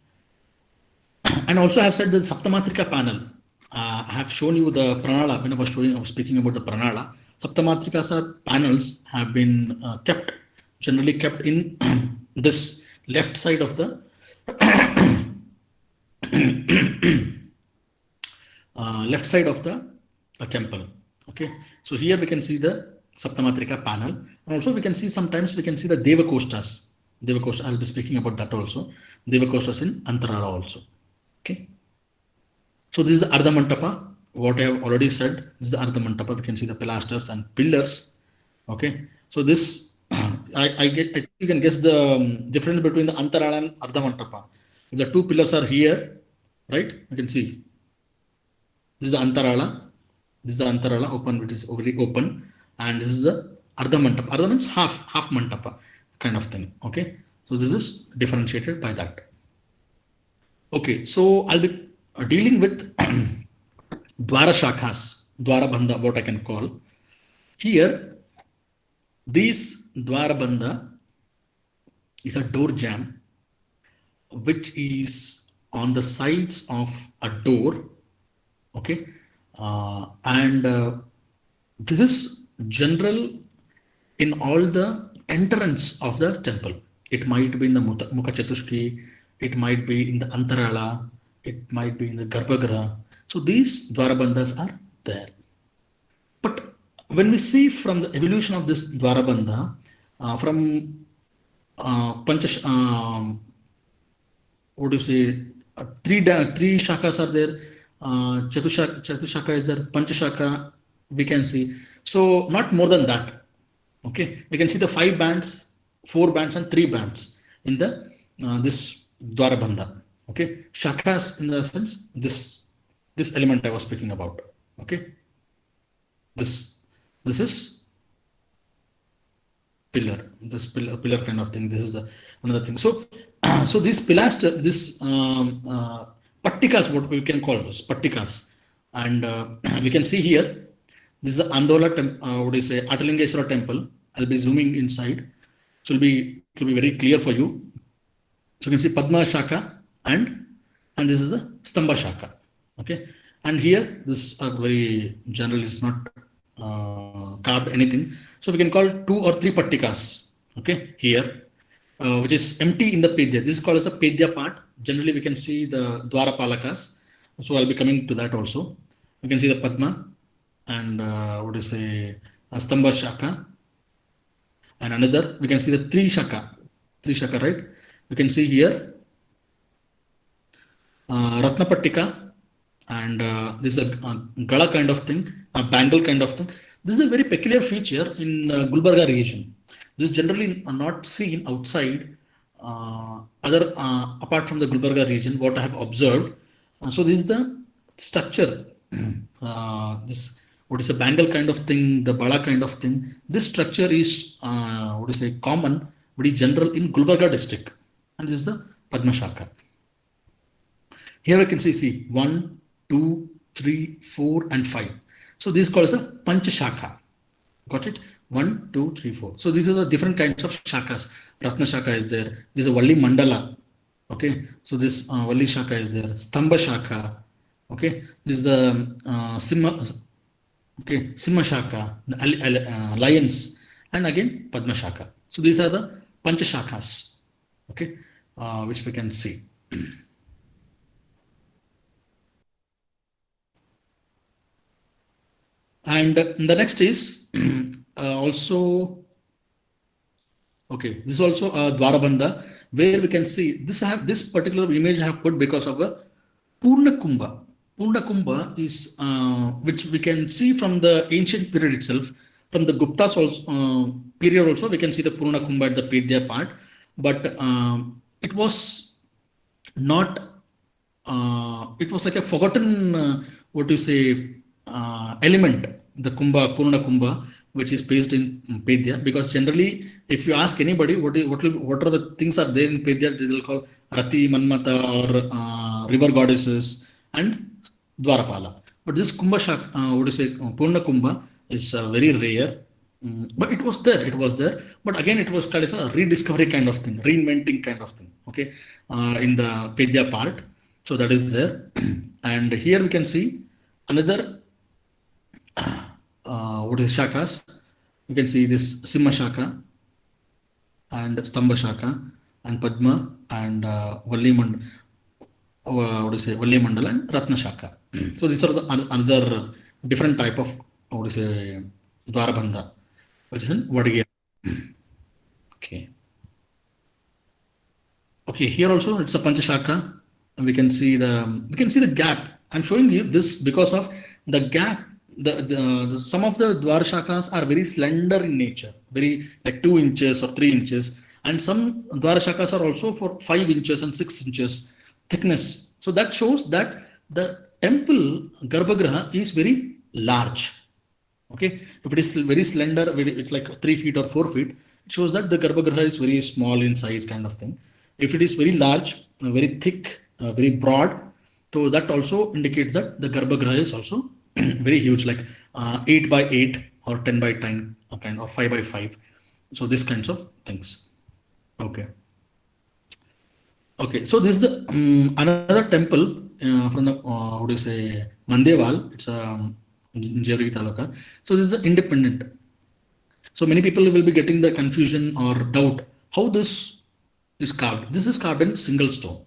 And also I have said the Saptamatrika panel. I have shown you the Pranala when I was speaking about the Pranala. Saptamatrika panels have been generally kept in this left side of the temple. Okay, so here we can see the Saptamatrika panel, and also sometimes we can see the Devakostas. I'll be speaking about that also. Devakostas in Antarala also. Okay, so this is the Ardha Mantapa, what I have already said. This is the Ardha Mantapa. We can see the pilasters and pillars. Okay, so this you can guess the difference between the Antarala and Ardha Mantapa. If the two pillars are here, right, you can see this is the Antarala. This is the Antarala open, which is already open, and this is the Ardha Mantapa. Ardha means half Mantapa kind of thing. Okay, so this is differentiated by that. Okay, so I'll be dealing with Dwara Shakhas, Dwara Bandha, what I can call. Here, this Dwara Bandha is a door jamb, which is on the sides of a door. Okay, and this is general in all the entrance of the temple. It might be in the Mukha Chatushki, it might be in the Antarala, it might be in the Garbhagriha. So these Dwarabandhas are there. But when we see from the evolution of this Dwarabandha, from three shakhas are there. Chatushaka is there, Panchashaka, we can see. So not more than that. Okay, we can see the 5 bands, 4 bands, and 3 bands in the this Dwarabandha. Okay, shakas in the sense this element I was speaking about. Okay, this is pillar, this pillar kind of thing. This is the another thing. So so these pillars, this pattikas, what we can call this pattikas, and we can see here. This is the Andola what do you say, Atalingeshwara temple. I'll be zooming inside. So it will be very clear for you. So you can see Padma Shaka and this is the Stamba Shaka. Okay, and here this are very general. It's not carved anything. So we can call 2 or 3 pattikas. Okay, here which is empty in the Pedya. This is called as a Pedya part. Generally, we can see the Dwarapalakas. So I'll be coming to that also. You can see the Padma and what do you say, Stamba Shaka, and another we can see the 3 Shaka, right? You can see here Ratnapattika, and this is a Gala kind of thing, a bangle kind of thing. This is a very peculiar feature in Gulbarga region. This is generally not seen outside other apart from the Gulbarga region, what I have observed. So this is the structure. This what is a bangle kind of thing, the bala kind of thing. This structure is what is a common, very general in Gulbarga district, and this is the Padma Shaka. Here we can see 1, 2, 3, 4, and 5. So this is called as a Pancha Shaka. Got it? 1, 2, 3, 4. So these are the different kinds of shakas. Ratna Shaka is there. This is a Valli Mandala. Okay. So this Valli Shaka is there. Stamba Shaka. Okay. This is the Simha. Okay. Simha Shaka. Lions. And again Padma Shaka. So these are the Pancha Shakas. Okay. Which we can see. And the next is also, okay, this is also a Dwarabandha, where we can see this particular image I have put because of a Purna Kumbha. Purna Kumbha is which we can see from the ancient period itself, from the Gupta's also, period also we can see the Purna Kumbha at the Pedya part, but it was not. It was like a forgotten what do you say element, the Kumbha, Purna Kumbha, which is placed in Pedya, because generally if you ask anybody what are the things are there in Pedya, they will call Rati, Manmata, or river goddesses and Dwarapala. But this Kumbha what do you say, Purna Kumbha is very rare. But it was there. But again, it was called as a rediscovery kind of thing, reinventing kind of thing. Okay, in the Pedya part. So that is there. And here we can see another what is shakas. You can see this Simha Shaka and Stamba Shaka and Padma and Valli Mandala, what do you say, Valli Mandala and Ratna Shaka. So these are the another different type of what do you say Dwarabandha, which is in Vadagir. Okay. Okay, here also it's a Panchashaka. We can see the gap. I'm showing you this because of the gap. The some of the Dwar Shakas are very slender in nature, very like 2 inches or 3 inches, and some Dwar Shakas are also for 5 inches and 6 inches thickness. So that shows that the temple Garbhagriha is very large. Okay, if it is very slender, it's like 3 feet or 4 feet, it shows that the Garbhagriha is very small in size kind of thing. If it is very large, very thick, very broad, so that also indicates that the Garbhagriha is also very huge, like 8 by 8 or 10 by 10 kind, or 5 by 5. So these kinds of things. Okay. Okay. So this is the another temple from the what do you say, Mandeval. It's in Jewari Taluka. So this is the independent. So many people will be getting the confusion or doubt how this is carved. This is carved in single stone.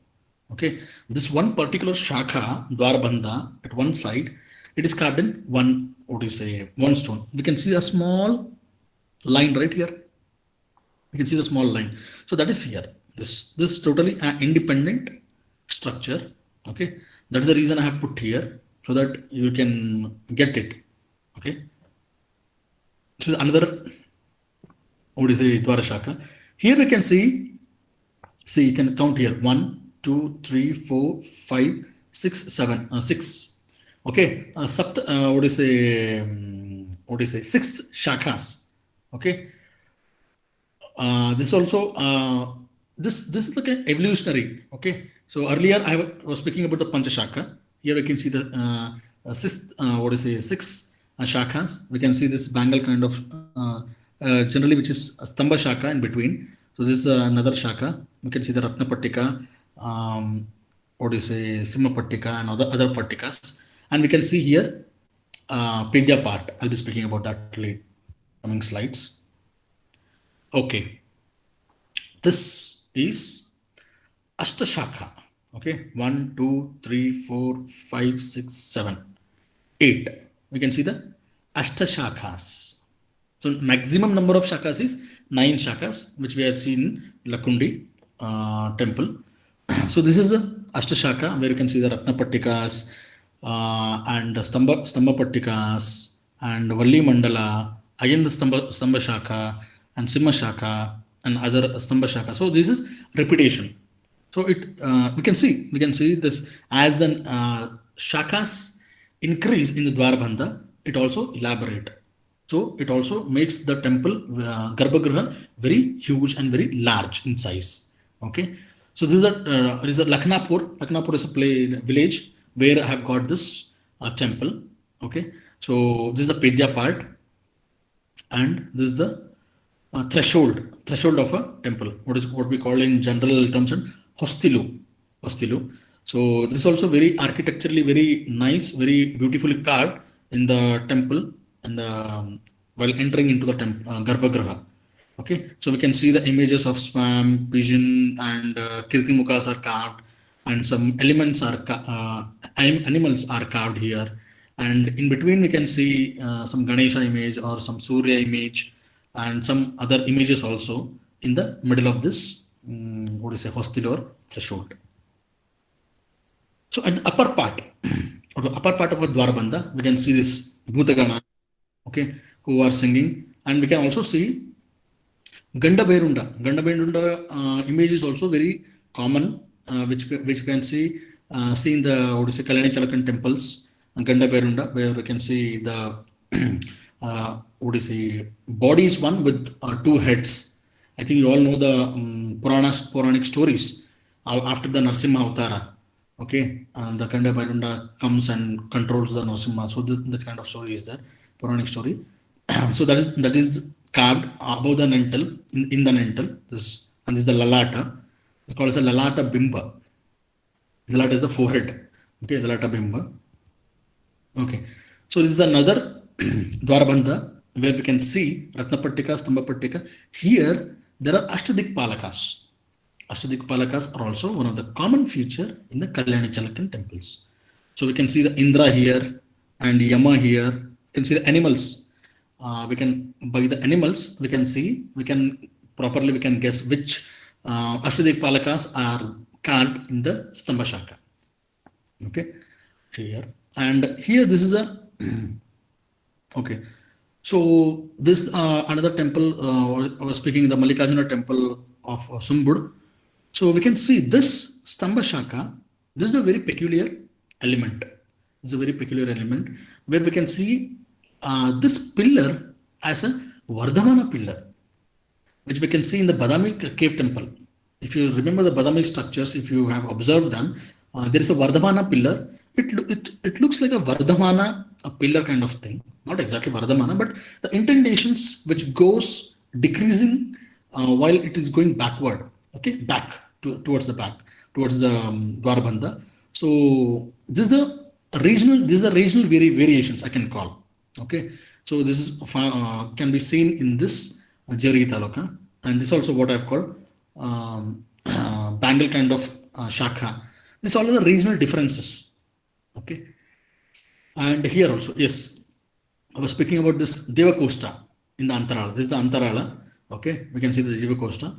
Okay. This one particular shakha, Dwarabandha, at one side, it is carved in one, what do you say, one stone. We can see a small line right here. You can see the small line. So that is here. This is totally an independent structure. Okay. That's the reason I have put here. so that you can get it. Okay. So another, what is a Dwara Shaka? Here we can see you can count here 1, 2, 3, 4, 5, 6, 7, 6. Okay, what is a 6 shakas. Okay, this also this is like an evolutionary. Okay, so earlier was speaking about the Panchashaka. Here we can see the sixth, what is a 6 shakas. We can see this bangle kind of generally, which is a Stamba Shaka in between. So this is another Shaka. You can see the Ratna Pattika, what do you say, Simha Pattika, and other Pattikas. And we can see here Pedya part. I'll be speaking about that later, coming slides. Okay, this is Ashtashaka. Okay, 1, 2, 3, 4, 5, 6, 7, 8. We can see the Ashtashakas. So maximum number of shakas is 9 shakas, which we have seen in Lakundi temple. So this is the Ashtashaka, where you can see the Ratna Pattikas and the Stamba Pattikas and Valli Mandala, again the Stamba Shaka and Simha Shaka and other Stamba Shaka. So this is repetition. So it we can see this as the shakas increase in the Dwarbandha, it also elaborate. So it also makes the temple Garbhagriha very huge and very large in size. Okay, so this is a Lakhnapur. Lakhnapur is a village where I have got this temple. Okay, so this is the Pedya part, and this is the threshold of a temple. What we call in general terms and hostilu. So this is also very architecturally very nice, very beautifully carved in the temple and while entering into the Garbhagriha. Okay, so we can see the images of swam, pigeon, and kirtimukas are carved, and some elements are animals are carved here, and in between we can see some Ganesha image or some Surya image, and some other images also in the middle of this hostel or threshold. So at the upper part, or the upper part of a Dwarbandha, we can see this Bhutagana, okay, who are singing, and we can also see Ganda Berunda image is also very common, which we can see in the Kalyani Chalakan temples, Ganda Berunda, where we can see the body is one with 2 heads. I think you all know the Puranic stories after the Narsimha Avtara. Okay, and the Ganda Berunda comes and controls the Narsimha. So this kind of story is there, Puranic story. So that is carved above the nental, in the nental. This is the Lalata. It's called as a Lalata Bimba. Lalata is the forehead. Okay, Lalata Bimba. Okay, so this is another Dwarbandha where we can see Ratna Pattika, Stamba Pattika. Here there are Ashtadikpalakas. Ashtadikpalakas are also one of the common feature in the Kalyani Chalakan temples. So we can see the Indra here and Yama here. You can see the animals. By the animals, we can guess which Ashtadikpalakas are carved in the Stamba Shaka. Okay, here. And here this is a okay. So this another temple, I was speaking the Mallikarjuna temple of Sumbud. So we can see this Stamba Shaka. This is a very peculiar element. This is a very peculiar element where we can see this pillar as a Vardhamana pillar, which we can see in the Badami cave temple. If you remember the Badami structures, if you have observed them, there is a Vardhamana pillar. It looks like a Vardhamana, a pillar kind of thing. Not exactly Vardhamana, but the indentations which goes decreasing while it is going backward. Okay, towards the Dwarbandha. So this is the regional variations I can call. Okay, so this is can be seen in this Jari Taluka, and this also what I've called bangle kind of shaka. This all are the regional differences. Okay, and here also, yes, I was speaking about this Deva Costa in the Antarala. This is the Antarala. Okay, we can see the Deva Costa.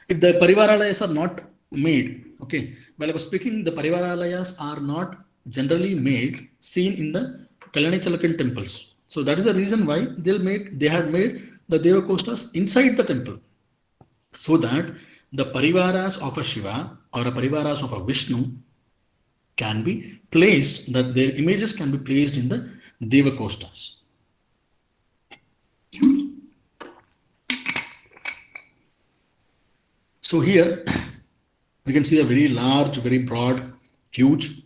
If the Parivaralayas are not made, okay, while I was speaking, the Parivaralayas are not generally made seen in the Kalyani Chalukyas temples. So that is the reason why they had made the Devakostas inside the temple, so that the parivaras of a Shiva or a parivaras of a Vishnu can be placed, that their images can be placed in the Devakostas. So here we can see a very large, very broad, huge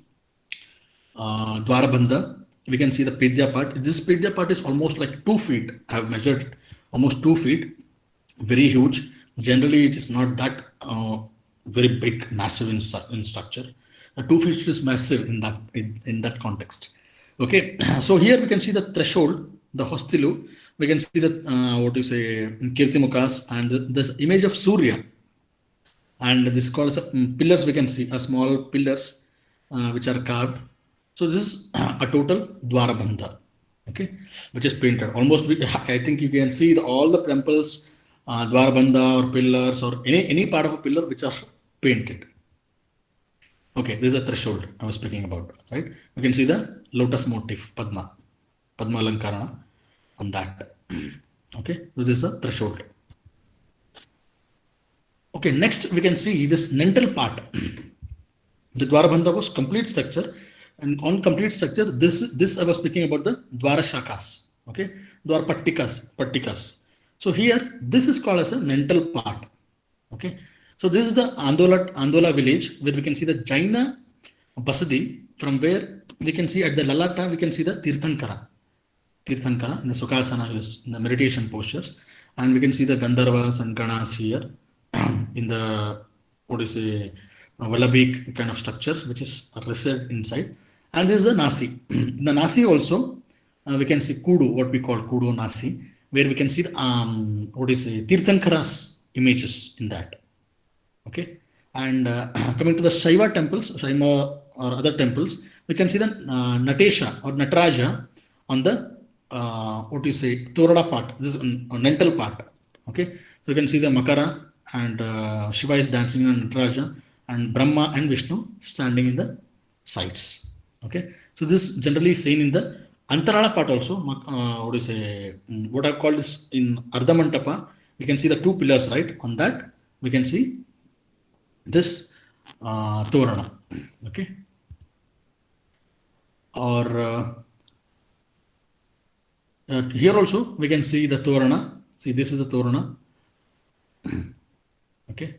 Dwarabandha. We can see the Pedya part. This Pedya part is almost like 2 feet. I have measured it, almost 2 feet, very huge. Generally, it is not that very big, massive in structure. 2 feet is massive in that context. Okay, so here we can see the threshold, the hostilu. We can see the what you say Kirtimukas and this image of Surya. And this is called pillars. We can see a small pillars which are carved. So this is a total Dwarabandha, okay, which is painted. Almost, I think you can see all the temples, Dwarabandha or pillars or any part of a pillar which are painted. Okay, this is a threshold I was speaking about, right? You can see the lotus motif, Padma Alankarana on that. Okay, so this is a threshold. Okay, next we can see this nental part. The Dwarabandha was complete structure, and on complete structure, this I was speaking about the Dwara Shakas, okay, Dwara Pattikas. So here, this is called as a nental part, okay. So this is the Andola village, where we can see the Jaina Basadi, from where we can see at the Lalata, we can see the Tirthankara in the Sukhasana, in the meditation postures, and we can see the Gandharvas and Ganas here in the Vallabhik kind of structures, which is reside inside. And this is the Nasi. In the Nasi also, we can see Kudu, what we call Kudu Nasi, where we can see the, Tirthankara's images in that. Okay. And coming to the Shaiva temples, Shaiva or other temples, we can see the Natesha or Nataraja on the Torada part. This is on nental part. Okay. So you can see the Makara and Shiva is dancing on Nataraja, and Brahma and Vishnu standing in the sides. Okay. So this generally seen in the Antarala part also. What I've called this in Ardhamantapa. We can see the 2 pillars, right? On that, we can see this Torana. Okay. Or here also we can see the Torana. See, this is the Torana. Okay.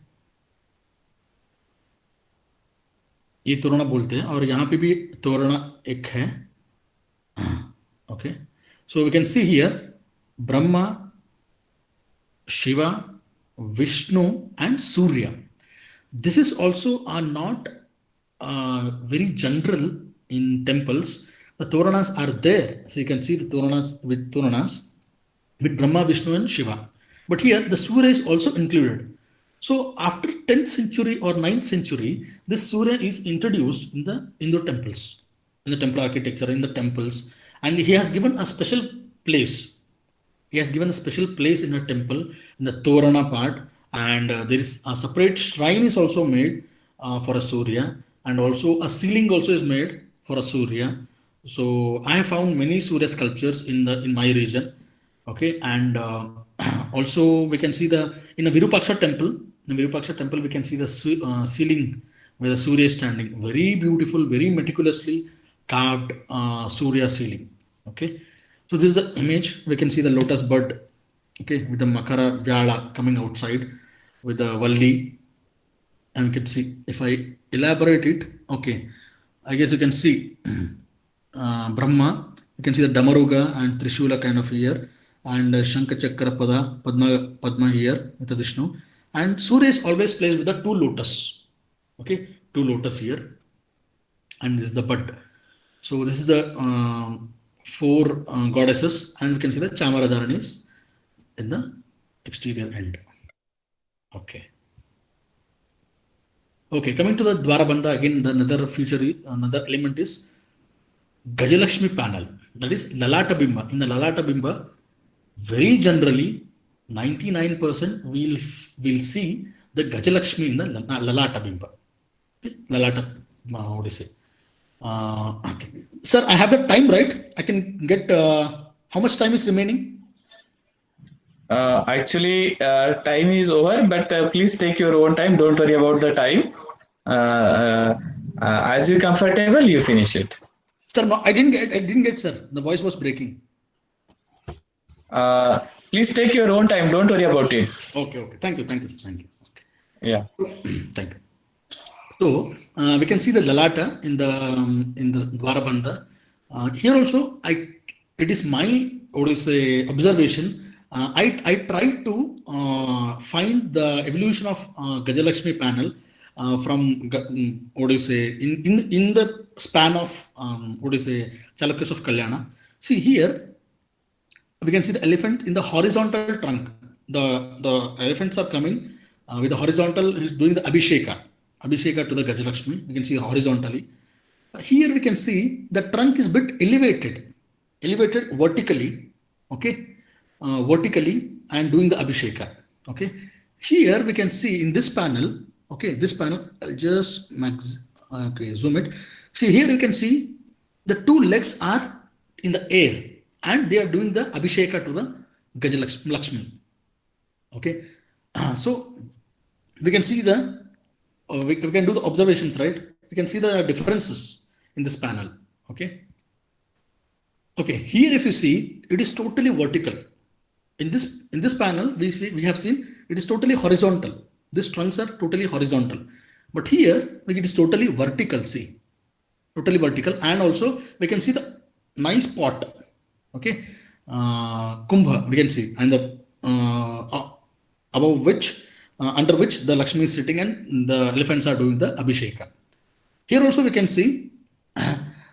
ये तोरणा बोलते हैं, और यहाँ पे भी तोरणा एक है. Okay, so we can see here Brahma, Shiva, Vishnu and Surya. This is also not very general in temples. The Toranas are there, so you can see the Toranas with Brahma, Vishnu and Shiva. But here the Surya is also included. So after 10th century or 9th century, this Surya is introduced in the Hindu temples, in the temple architecture, in the temples, and he has given a special place. He has given a special place in the temple, in the Torana part, and there is a separate shrine is also made for a Surya, and also a ceiling also is made for a Surya. So I have found many Surya sculptures in my region. Okay, and also we can see in the Virupaksha temple. In the Virupaksha temple, we can see the ceiling where the Surya is standing. Very beautiful, very meticulously carved Surya ceiling. Okay, so this is the image. We can see the lotus bud. Okay, with the Makara Vyala coming outside with the Valli, and you can see, if I elaborate it. Okay, I guess you can see Brahma. You can see the Damaruga and Trishula kind of here, and Shankha Chakra Padma here with the Vishnu, and Surya is always placed with the 2 lotus. Okay, 2 lotus here, and this is the bud. So this is the 4 goddesses, and we can see the Chamaradharanis in the exterior end. Okay. Okay, coming to the Dwarabandha, again, another element is Gajalakshmi panel. That is Lalata Bimba. In the Lalata Bimba, very generally, 99% we'll see the Gajalakshmi in the Lalata Bimba. Okay? Lalata, what do you say? Okay. Sir, I have the time, right? I can get how much time is remaining? Time is over, but please take your own time. Don't worry about the time. As you're comfortable, you finish it. Sir, no, I didn't get, sir. The voice was breaking. Please take your own time. Don't worry about it. Okay, okay. Thank you. Okay. Yeah. Thank you. So we can see the lalata in the Dwarabandha. Here also, it is my observation. I tried to find the evolution of Gajalakshmi panel from in the span of Chalukyas of Kalyana. See here, we can see the elephant in the horizontal trunk. The elephants are coming with the horizontal, is doing the Abhisheka to the Gajalakshmi. You can see horizontally. Here we can see the trunk is bit elevated vertically, okay, vertically and doing the Abhisheka, okay. Here we can see in this panel, okay, this panel, I'll just zoom it. See here you can see the two legs are in the air and they are doing the Abhisheka to the Gajalakshmi, okay. So we can see we can do the observations, right? We can see the differences in this panel, okay. Okay, here if you see, it is totally vertical. In this panel, we have seen it is totally horizontal. These trunks are totally horizontal, but here it is totally vertical. See, totally vertical, and also we can see the nice pot, okay, kumbha we can see, and the above which under which the Lakshmi is sitting and the elephants are doing the Abhisheka. Here also we can see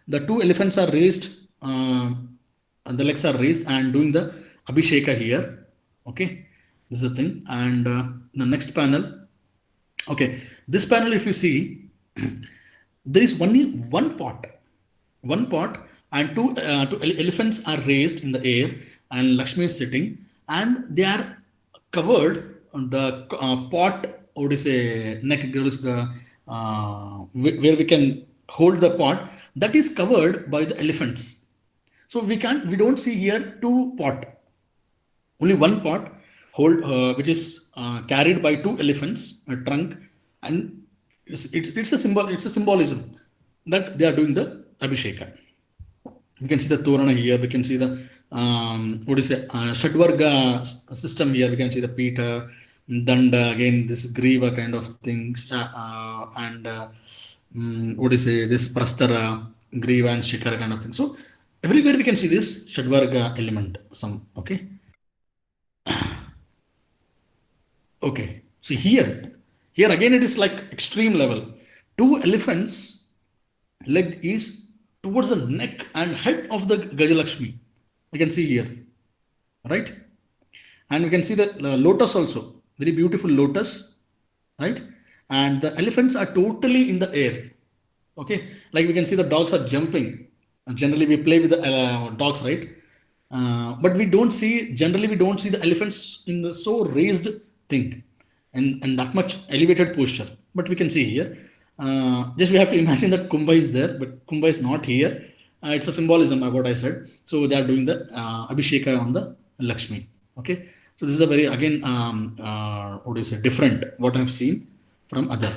the two elephants are raised, the legs are raised and doing the Abhisheka here. Okay, this is the thing. And the next panel, okay, this panel if you see, there is only one pot, and two elephants are raised in the air and Lakshmi is sitting and they are covered on the pot, or is a neck, where we can hold the pot, that is covered by the elephants. So we don't see here two pot, only one pot hold, which is carried by two elephants, a trunk, and it's a symbol, it's a symbolism that they are doing the Abhisheka. You can see the Torana here, we can see the Shadvarga system here, we can see the Pita, Danda, again this Griva kind of thing, and this Prastara, Griva and Shikara kind of thing. So everywhere we can see this Shadvarga element, okay. Okay, see here again it is like extreme level. Two elephants leg is towards the neck and head of the Gajalakshmi. You can see here, right? And we can see the lotus also, very beautiful lotus, right? And the elephants are totally in the air. Okay, like we can see the dogs are jumping. Generally we play with the dogs, right? But we don't see the elephants in the so raised thing and that much elevated posture. But we can see here, just we have to imagine that Kumbha is there, but Kumbha is not here. It's a symbolism of what I said. So they are doing the Abhisheka on the Lakshmi. Okay, so this is a very, again, different what I have seen from other.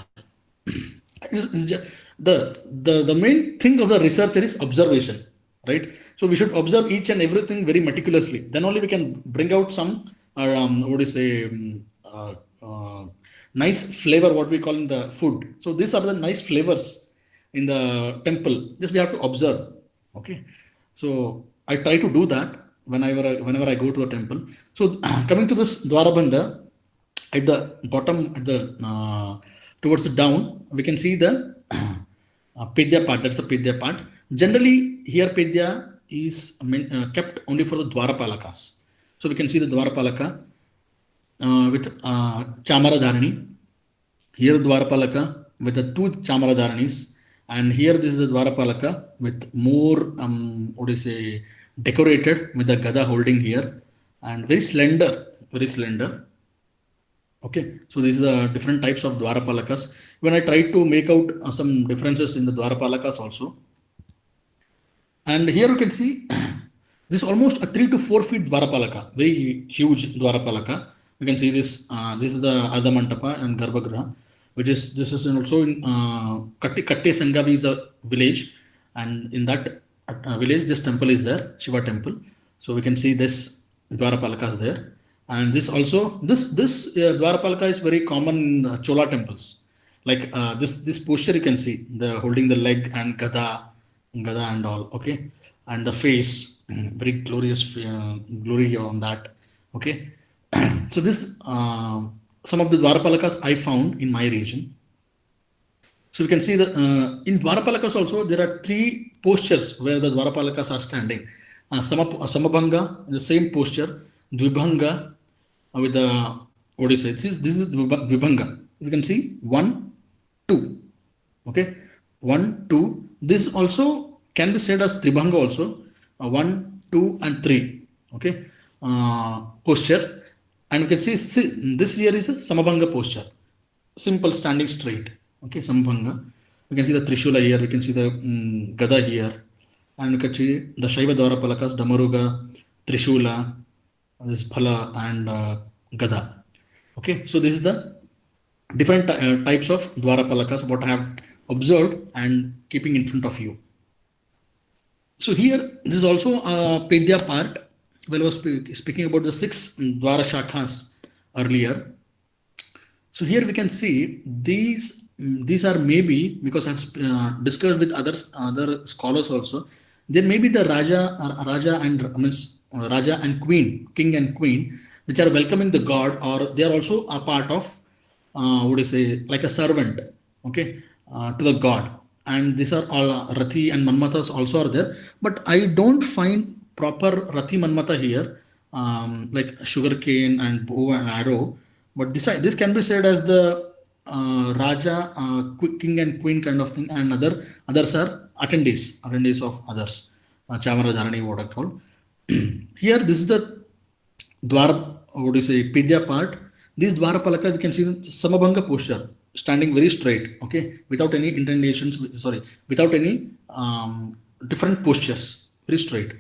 The main thing of the researcher is observation, right? So we should observe each and everything very meticulously. Then only we can bring out some nice flavor, what we call in the food. So these are the nice flavors in the temple. Just we have to observe. Okay, so I try to do that whenever I go to a temple. So coming to this Dwarabandha, at the bottom, at the towards the down, we can see the Pedya part. That's the Pedya part. Generally, here Pedya is kept only for the Dwarapalakas. So we can see the Dwarapalaka with Chamara Dharani. Here Dwarapalaka with the two Chamara Dharanis. And here this is the Dwarapalaka with more, decorated with the Gada holding here. And very slender, very slender. Okay, so these are the different types of Dwarapalakas. When I try to make out some differences in the Dwarapalakas also, And here you can see this is almost a 3 to 4 feet Dwarapalaka, very huge Dwarapalaka. You can see this. This is the Ardhamantapa and Garbhagriha, which is this is also in Katte Sangavi is a village, and in that village this temple is there, Shiva temple. So we can see this Dwarapalaka is there, and this also this Dwarapalaka is very common in Chola temples. Like this posture you can see the holding the leg and gada and all, okay, and the face, very glorious glory on that, okay. So this some of the Dwarapalakas I found in my region. So we can see that in Dwarapalakas also there are 3 postures where the Dwarapalakas are standing. Samabhanga, the same posture. Dvibhanga with the, what do you say? This is Dvibhanga. You can see 1, 2. Okay, 1, 2. This also can be said as Tribhanga also. 1, 2, and 3. Okay, posture. And you can see this here is a Samabhanga posture. Simple standing straight. Okay, Samabhanga. We can see the Trishula here. We can see the Gada here. And you can see the Shaiva Dwarapalakas, Damaruga, Trishula, this Phala, and Gada. Okay, so this is the different types of Dwarapalakas what I have observed and keeping in front of you. So here this is also a Pedya part. Well, I was speaking about the 6 Dwara Shakhas earlier. So here we can see these are maybe, because I've discussed with other scholars also, there may be the Raja and Queen, King and Queen, which are welcoming the god, or they are also a part of what do you say, like a servant, okay, to the god. And these are all Rathi and Manmathas also are there, but I don't find proper Rathi Manmatha here, like sugarcane and bow and arrow. But this can be said as the Raja, King and Queen kind of thing, and others are attendees of others. Chamara Dharani, what I call. Here, this is the Dwara, what do you say, Pedya part. This Dwarapalaka, you can see the Samabhanga posture, standing very straight, okay, without any indentations, without any different postures, very straight.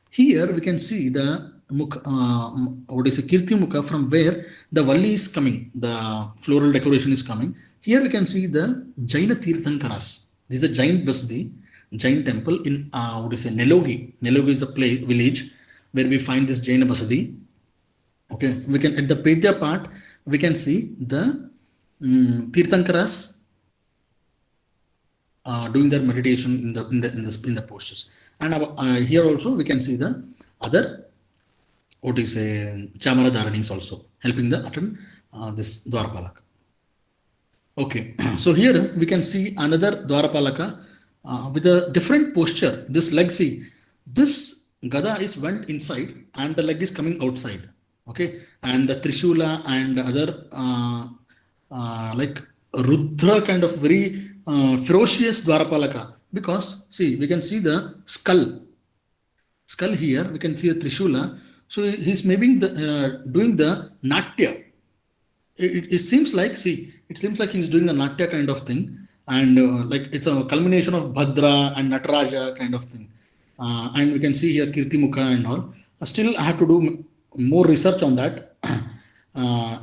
Here we can see the what is a Kirti Mukha, from where the Valli is coming, the floral decoration is coming. Here we can see the Jaina Tirthankaras. This is a Jain Basdi, Jain temple in what is a Nelogi. Nelogi is a village where we find this Jaina Basdi. Okay, we can at the Pedya part we can see the Tirthankaras doing their meditation in the postures, and here also we can see the other, what do you say, Chamara Dharanis also helping the attend this Dwarapalaka. Okay, so here we can see another Dwarapalaka with a different posture. This leg, see, this Gada is went inside and the leg is coming outside. Okay, and the Trishula and other like Rudra kind of very ferocious Dwarapalaka, because see, we can see the skull here, we can see the Trishula. So he's maybe doing the Natya. It seems like, see, it seems like he's doing the Natya kind of thing, and like it's a culmination of Bhadra and Nataraja kind of thing. And we can see here Kirti Mukha and all. Still, I have to do more research on that.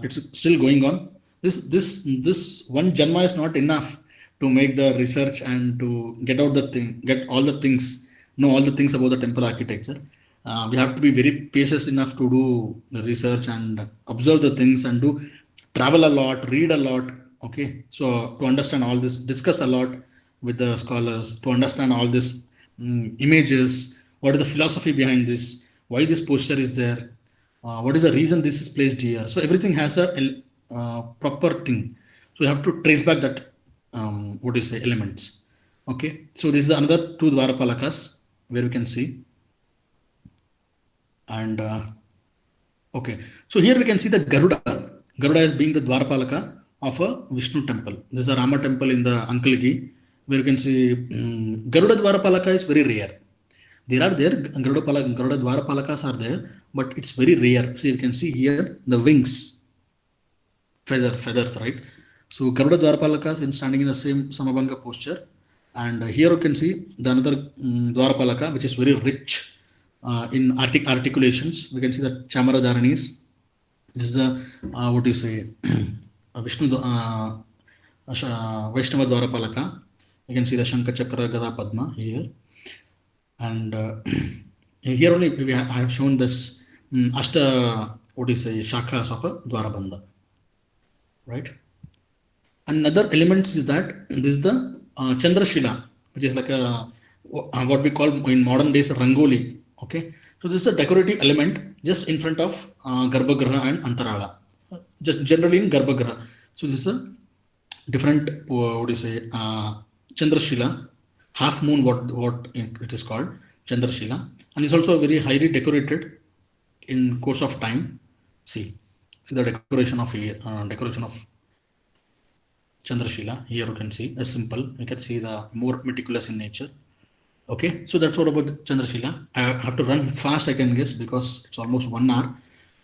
It's still going on. This one Janma is not enough to make the research and to get all the things, know all the things about the temple architecture. We have to be very patient enough to do the research and observe the things and do travel a lot, read a lot. Okay, so to understand all this, discuss a lot with the scholars to understand all this images, what is the philosophy behind this, why this posture is there, what is the reason this is placed here. So everything has a proper thing. So you have to trace back that what do you say, elements. Okay, so this is another 2 Dwarapalakas where we can see. And okay, so here we can see the Garuda as being the Dwarapalaka of a Vishnu temple. This is a Rama temple in the Ankalgi, where you can see Garuda Dwarapalaka is very rare. There are Garuda Dwarapalakas are there, but it's very rare. So you can see here the wings, feathers, right? So Garuda Dwarapalakas in standing in the same Samabhanga posture. And here you can see the another Dwarapalaka, which is very rich in articulations. We can see the Chamara Dharanis. This is the what do you say, Vaishnava Dwarapalaka. You can see the Shankha Chakra Gada Padma here. And here only I have shown this Ashta, what do you say, Shakhas of a Dwarabandha. Right? Another element is that this is the Chandrashila, which is like a what we call in modern days Rangoli. Okay, so this is a decorative element just in front of Garbhagriha and Antarala, just generally in Garbhagriha. So this is a different what do you say, Chandrashila, half moon, what it is called Chandrashila, and it's also very highly decorated in course of time. See the decoration of Chandrashila. Here you can see a simple. You can see the more meticulous in nature. Okay, so that's what about the Chandrashila. I have to run fast, I can guess, because it's almost 1 hour.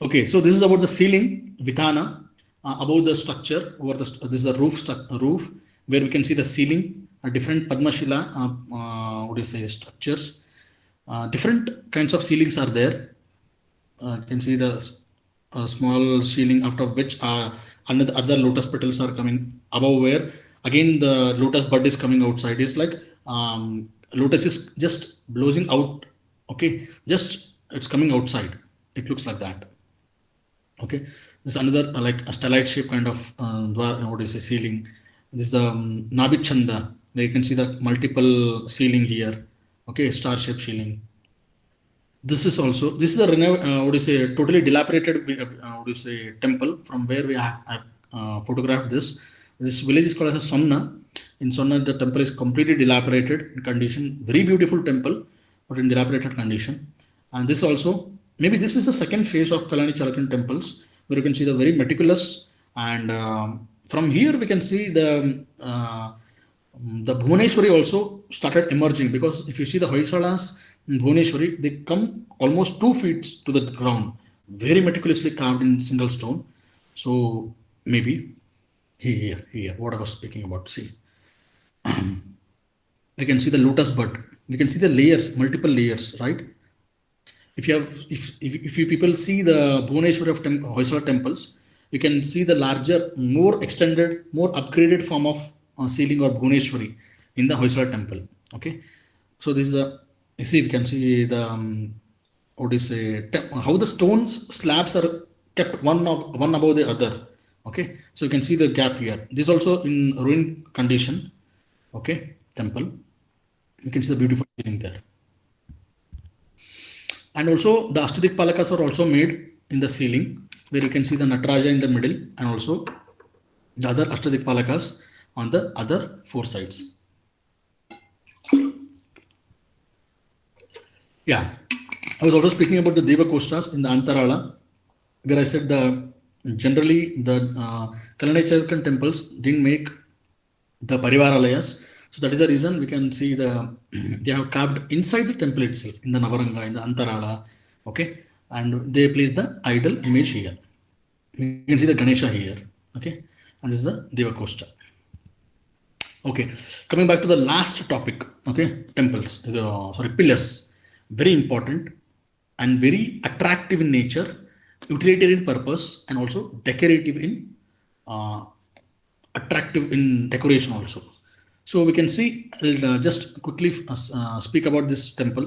Okay, so this is about the ceiling, Vitana, above the structure. Over the this is a roof where we can see the ceiling, different Padmashila, what do you say, structures. Different kinds of ceilings are there. You can see the small ceiling, out of which other lotus petals are coming above, where again the lotus bud is coming outside. It's like lotus is just blowing out. Okay, just it's coming outside. It looks like that. Okay, there's another like a stellite shape kind of what is a ceiling. This is Nabit Chanda, where you can see the multiple ceiling here. Okay, star shaped ceiling. This is the what do you say, totally dilapidated what do you say, temple from where we have photographed this. This village is called as a Somna. In Somna, the temple is completely dilapidated in condition. Very beautiful temple, but in dilapidated condition. And this also, maybe this is the second phase of Kalyani Chalukyan temples, where you can see the very meticulous. And from here we can see the Bhuvaneshwari also started emerging, because if you see the Hoysalas in Bhuvaneshwari, they come almost 2 feet to the ground, very meticulously carved in single stone. So maybe here, what I was speaking about. See, we can see the lotus bud. We can see the layers, multiple layers, right? If you people see the Bhuvaneshwari of Hoysala temples, you can see the larger, more extended, more upgraded form of ceiling or Bhuvaneshwari in the Hoysala temple. Okay, so this is the, you see, we can see the what do you say, how the stones slabs are kept one above the other. Okay, so you can see the gap here. This also in ruin condition. Okay, temple. You can see the beautiful ceiling there. And also the Ashtadik Palakas are also made in the ceiling, where you can see the Nataraja in the middle, and also the other Ashtadik Palakas on the other 4 sides. Yeah, I was also speaking about the Deva Kostas in the Antarala, where I said generally the Kalyani Chalukyan temples didn't make the Parivaralayas. So that is the reason we can see they have carved inside the temple itself, in the Navaranga, in the Antarala. Okay, and they place the idol image here. You can see the Ganesha here. Okay, and this is the Deva Kosta. Okay, coming back to the last topic. Okay, temples, pillars. Very important and very attractive in nature, utilitarian purpose, and also decorative in attractive in decoration also. So we can see, I'll just quickly speak about this temple,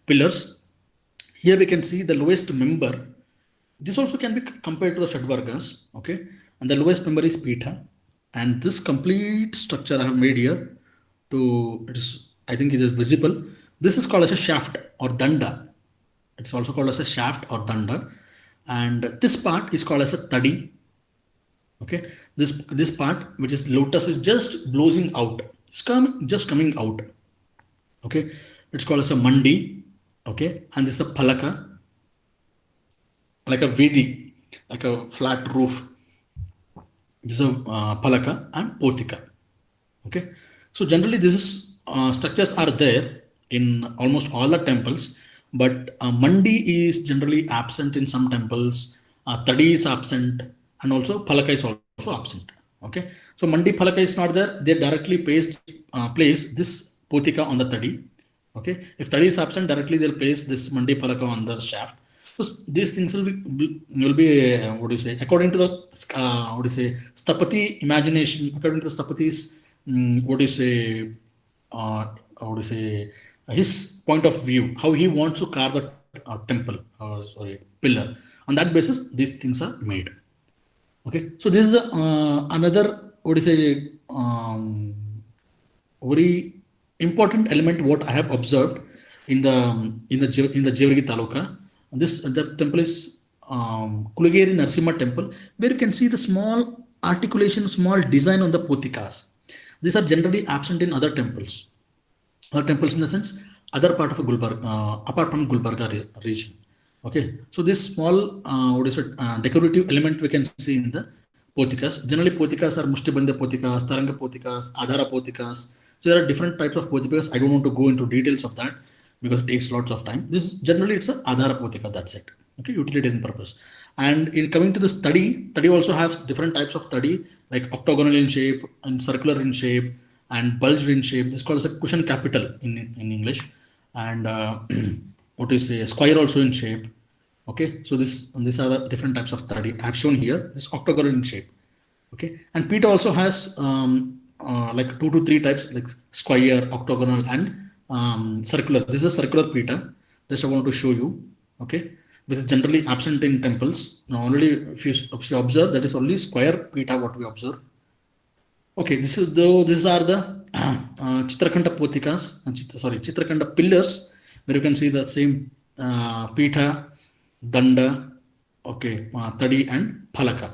pillars. Here we can see the lowest member. This also can be compared to the Shadvargas. Okay, and the lowest member is Pitha, and this complete structure I have made here I think it is visible. This is called as a shaft or danda. It's also called as a shaft or danda. And this part is called as a tadi. Okay, this part, which is lotus, is just blowing out. It's just coming out. Okay, it's called as a mandi. Okay, and this is a palaka, like a vedi, like a flat roof. This is a palaka and potika. Okay, so generally this structures are there in almost all the temples, but mandi is generally absent in some temples. Tadi is absent, and also palaka is also absent. Okay, so Mandi Phalaka is not there. They directly place this Potika on the Tadi. Okay, if Tadi is absent, directly they'll place this Mandi Phalaka on the shaft. So these things will be what do you say, according to the what do you say, Stapati imagination, according to the Stapati's what do you say, what do you say, his point of view, how he wants to carve the temple or sorry pillar. On that basis, these things are made. Okay, so this is another what do you say, very important element what I have observed in the Jevagi Taluka. This the temple is Kulageri Narsimha temple, where you can see the small articulation, small design on the potikas. These are generally absent in other temples. Other temples in the sense other part of a Gulbarga, apart from Gulbarga region. Okay, so this small what is it decorative element we can see in the potikas. Generally, potikas are Mushtibandha potikas, Taranga potikas, Adhara potikas. So there are different types of potikas. I don't want to go into details of that because it takes lots of time. This generally it's a Adhara potika. That's it. Okay, utilitarian purpose. And in coming to the study also has different types of study like octagonal in shape and circular in shape and bulged in shape. This is called as a cushion capital in English. And what is a square also in shape. Okay, so these are the different types of study I have shown here. This octagonal in shape. Okay, and Pita also has like 2 to 3 types like square, octagonal, and circular. This is a circular Pita. Just I want to show you. Okay, this is generally absent in temples. Now, only if you observe, that is only square Pita what we observe. Okay, these are the Chitrakhanda Potikas, Chitrakhanda pillars, where you can see the same Pita, Danda, okay, Tadi and Phalaka.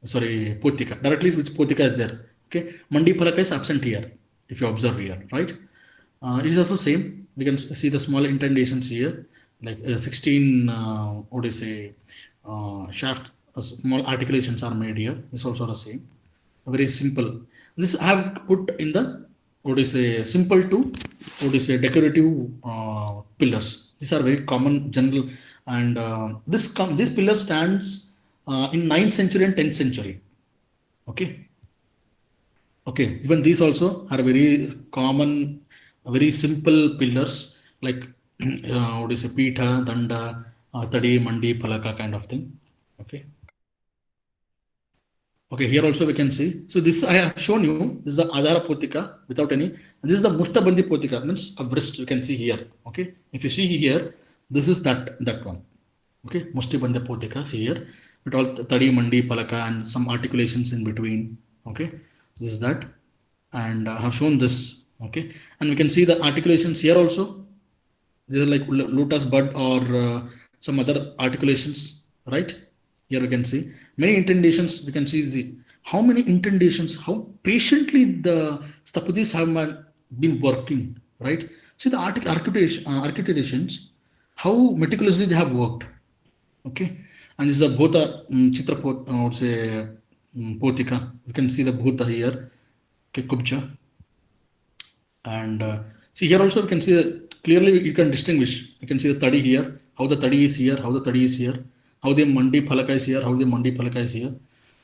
Sorry, Potika. Directly which Potika is there. Okay, Mandi Phalaka is absent here, if you observe here, right? It is also same. We can see the small indentations here, like 16, what do you say, shaft, small articulations are made here. This also the same. Very simple. This I have put in the what is a simple to what is a decorative pillars. These are very common general, and this pillar stands in 9th century and 10th century. Okay. Okay. Even these also are very common, very simple pillars like what is a Pita, Danda, Tadi, Mandi, Phalaka kind of thing. Okay. Okay, here also we can see. So this I have shown you. This is the Adhara Potika without any. This is the Mushtabandi Potika, means a wrist you can see here. Okay, if you see here, this is that one. Okay, Mushtabandi Potika here with all Tadi, Mandi, Phalaka and some articulations in between. Okay, this is that, and I have shown this. Okay, and we can see the articulations here also. These are like lotus bud or some other articulations, right? Here we can see many indentations. We can see how many indentations, how patiently the Stapatis have been working, right? See the articulations, how meticulously they have worked. Okay, and this is a Bhota Chitra I would say Potika. You can see the Bhota here, okay, Kubja, and see here also you can see that clearly you can distinguish. You can see the Tadi here, how the Tadi is here, how the Tadi is here. How the Mandi Phalaka is here, how the Mandi Phalaka is here.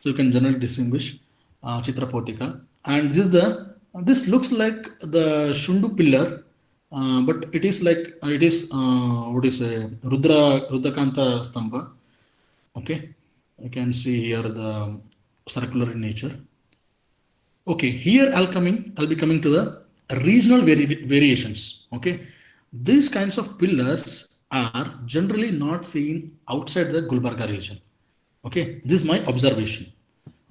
So you can generally distinguish Chitra Potika. And this looks like the Shundu pillar, but it is like what is a Rudrakanta Stamba. Okay, you can see here the circular in nature. Okay, here I'll be coming to the regional variations. Okay, these kinds of pillars are generally not seen outside the Gulbarga region. Okay, this is my observation.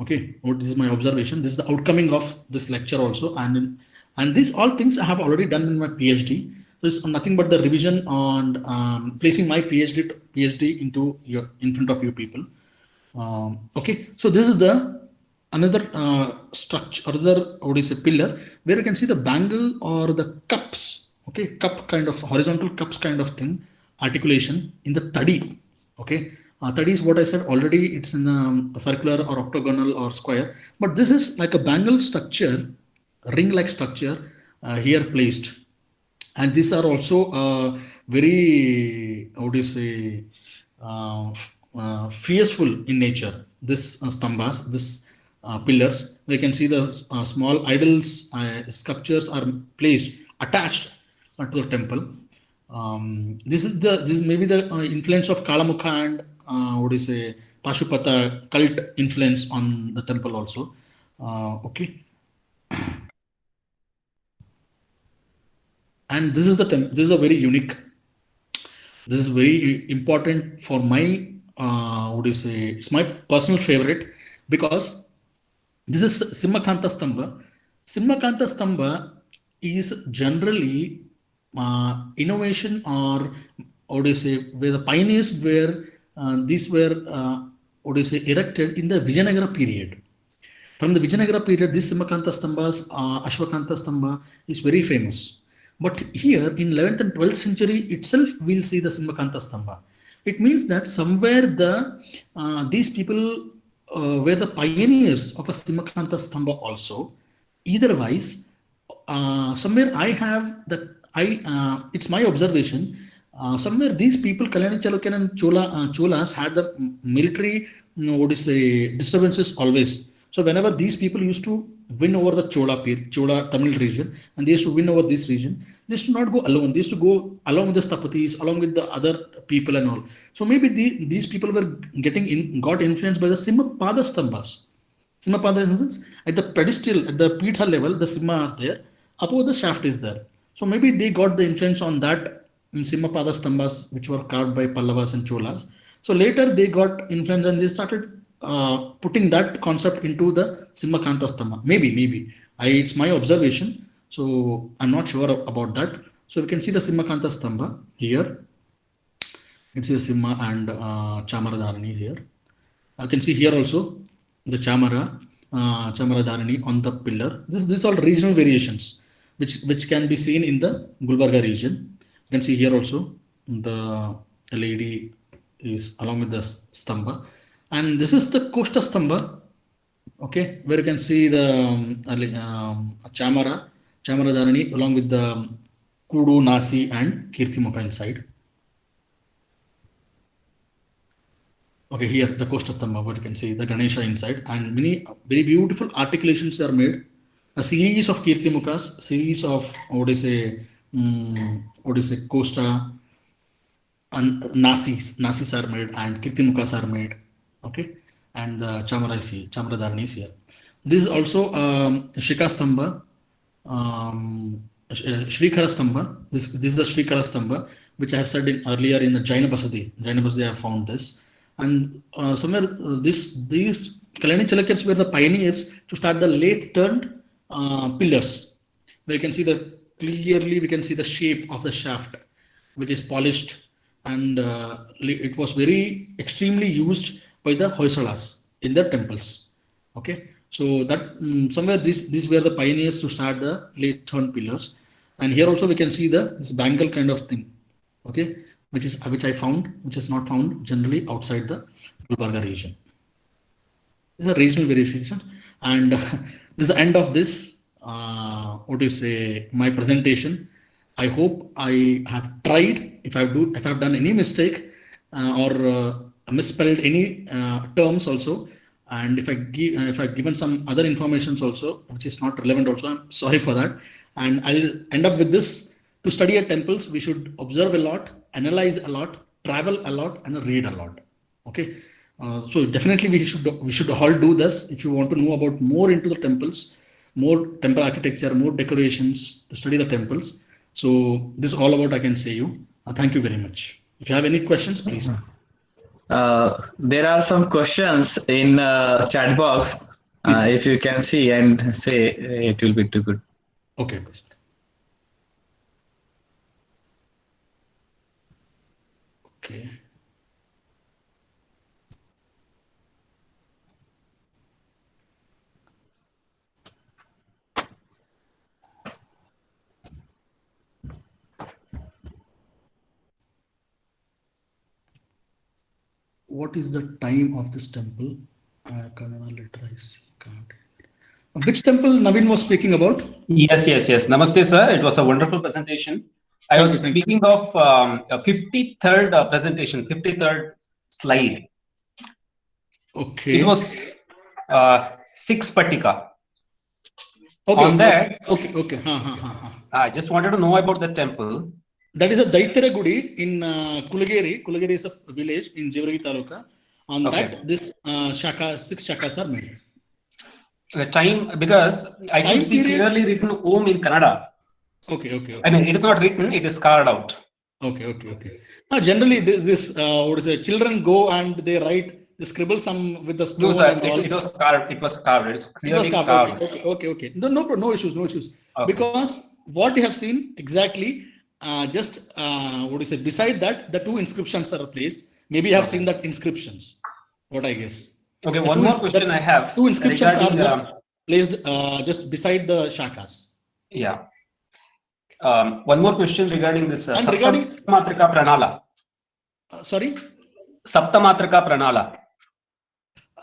Okay, this is my observation. This is the outcoming of this lecture also, and these all things I have already done in my PhD. So it's nothing but the revision on placing my PhD in front of you people. Okay, so this is the another structure, another what is a pillar where you can see the bangle or the cups. Okay, cup kind of horizontal cups kind of thing. Articulation in the Tadi. Okay, Tadi is what I said already. It's in a circular or octagonal or square, but this is like a bangle structure, ring-like structure here placed, and these are also very how do you say fearful in nature. This stambas, this pillars. We can see the small idols, sculptures are placed attached to the temple. This is maybe the influence of Kalamukha and what do you say, Pashupata cult influence on the temple also. Okay, and this is this is a very unique. This is very important for my what do you say? It's my personal favorite because this is Simmakanta Stamba. Simmakanta Stamba is generally innovation or what do you say, where the pioneers were, these were, what do you say, erected in the Vijayanagara period. From the Vijayanagara period, this Simmakanta Stambas, Ashwakanta Stamba is very famous. But here in 11th and 12th century itself, we'll see the Simmakanta Stamba. It means that somewhere these people were the pioneers of a Simmakanta Stamba also. Eitherwise, somewhere I have it's my observation. Somewhere these people, Kalyani, Chalukyan, and Cholas had the military, what do you say, disturbances always. So whenever these people used to win over the Chola Tamil region, and they used to win over this region, they used to not go alone. They used to go along with the Sthapatis, along with the other people and all. So maybe these people were got influenced by the Simmapada Stambas. Simmapada in the sense, at the pedestal, at the Pitha level, the Simma are there. Above the shaft is there. So maybe they got the influence on that in Simmapada Stambas, which were carved by Pallavas and Cholas. So later they got influence and they started putting that concept into the Simmakanta Stamba. Maybe. It's my observation. So I'm not sure about that. So we can see the Simmakanta Stamba here. You can see the Simma and Chamara Dharani here. I can see here also the Chamara Dharani on the pillar. These are regional variations which can be seen in the Gulbarga region. You can see here also the lady is along with the Stamba. And this is the Koshta Stamba, okay, where you can see the Chamara Dharani along with the Kudu, Nasi and Kirtimukha inside. Okay, here the Koshta Stamba, what you can see, the Ganesha inside, and many very beautiful articulations are made. A series of Kirtimukhas, series of what is a Koshta and Nasis are made and Kirtimukhas are made. Okay, and the Chamara Dharani is here. This is also Shika Stamba, Shrikara Stamba. This is the Shrikara Stamba, which I have said earlier in the Jaina Basadi. I have found this. And somewhere these Kalyani Chalukyas were the pioneers to start the lathe turned pillars. Where you can see clearly we can see the shape of the shaft, which is polished, and it was very extremely used by the Hoysalas in their temples. Okay, so that somewhere these were the pioneers to start the lathe turned pillars. And here also we can see this bangle kind of thing. Okay, which I found, which is not found generally outside the Gulbarga region. This is a regional variation, and this is the end of this. What do you say? My presentation. I hope I have tried. If I've done any mistake or misspelled any terms also, and if I've given some other informations also which is not relevant also, I'm sorry for that. And I'll end up with this: to study at temples, we should observe a lot, analyze a lot, travel a lot, and read a lot. Okay, so definitely we should all do this if you want to know about more into the temples, more temple architecture, more decorations, to study the temples. So this is all about I can say you. Thank you very much. If you have any questions, please. There are some questions in chat box. If you can see and say, it will be too good. Okay. Okay. What is the time of this temple? Which temple Naveen was speaking about? Yes. Namaste, sir. It was a wonderful presentation. I was speaking of a 53rd presentation, 53rd slide. Okay. It was six Patika. Okay, On that, okay. I just wanted to know about the temple. That is a Daitara Gudi in Kulageri. Kulageri is a village in Jevaragi Taluka. On that, this six shakas are made. Time, because I could see clearly written Om in Kannada. Okay. I mean, it is not written; it is carved out. Okay. Generally, this what is it? Children go and they write. They scribble some with the stone. No, sir, it was carved. It was carved. It's clearly carved. Okay. No issues. Okay. Because what you have seen exactly, just what is it? Beside that, the two inscriptions are placed. Maybe you have seen that inscriptions. What I guess. Okay. One more question I have. Two inscriptions are just placed just beside the shakas. Yeah. One more question regarding this. And regarding Saptamatrika Pranala. Sorry. Saptamatrika Pranala.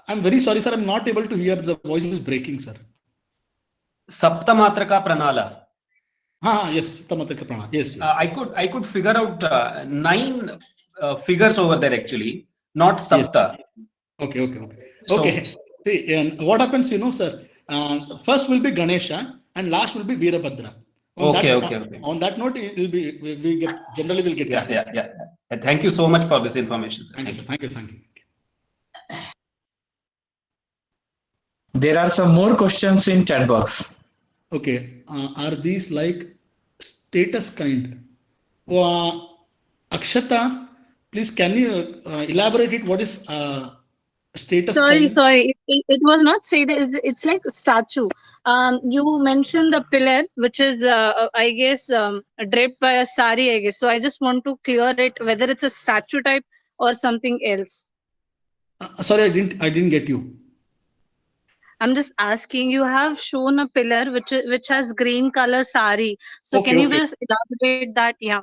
I'm very sorry, sir. I'm not able to hear. The voice is breaking, sir. Saptamatrika Pranala. Yes, Saptamatrika Pranala. Yes. I could figure out 9 figures over there actually, not Sapta. Yes. Okay. Okay. See, and what happens, sir? First will be Ganesha and last will be Veerabhadra. Okay. On that note, it will be we generally will get. Yeah. Thank you so much for this information, sir. Thank you. There are some more questions in chat box. Okay. Are these like status kind? Akshata, please can you elaborate it? What is status kind? Sorry. It was not status. It's like a statue. You mentioned the pillar, which is I guess draped by a sari. I guess so. I just want to clear it whether it's a statue type or something else. Sorry, I didn't get you. I'm just asking. You have shown a pillar which has green color sari. So can you just elaborate that? Yeah.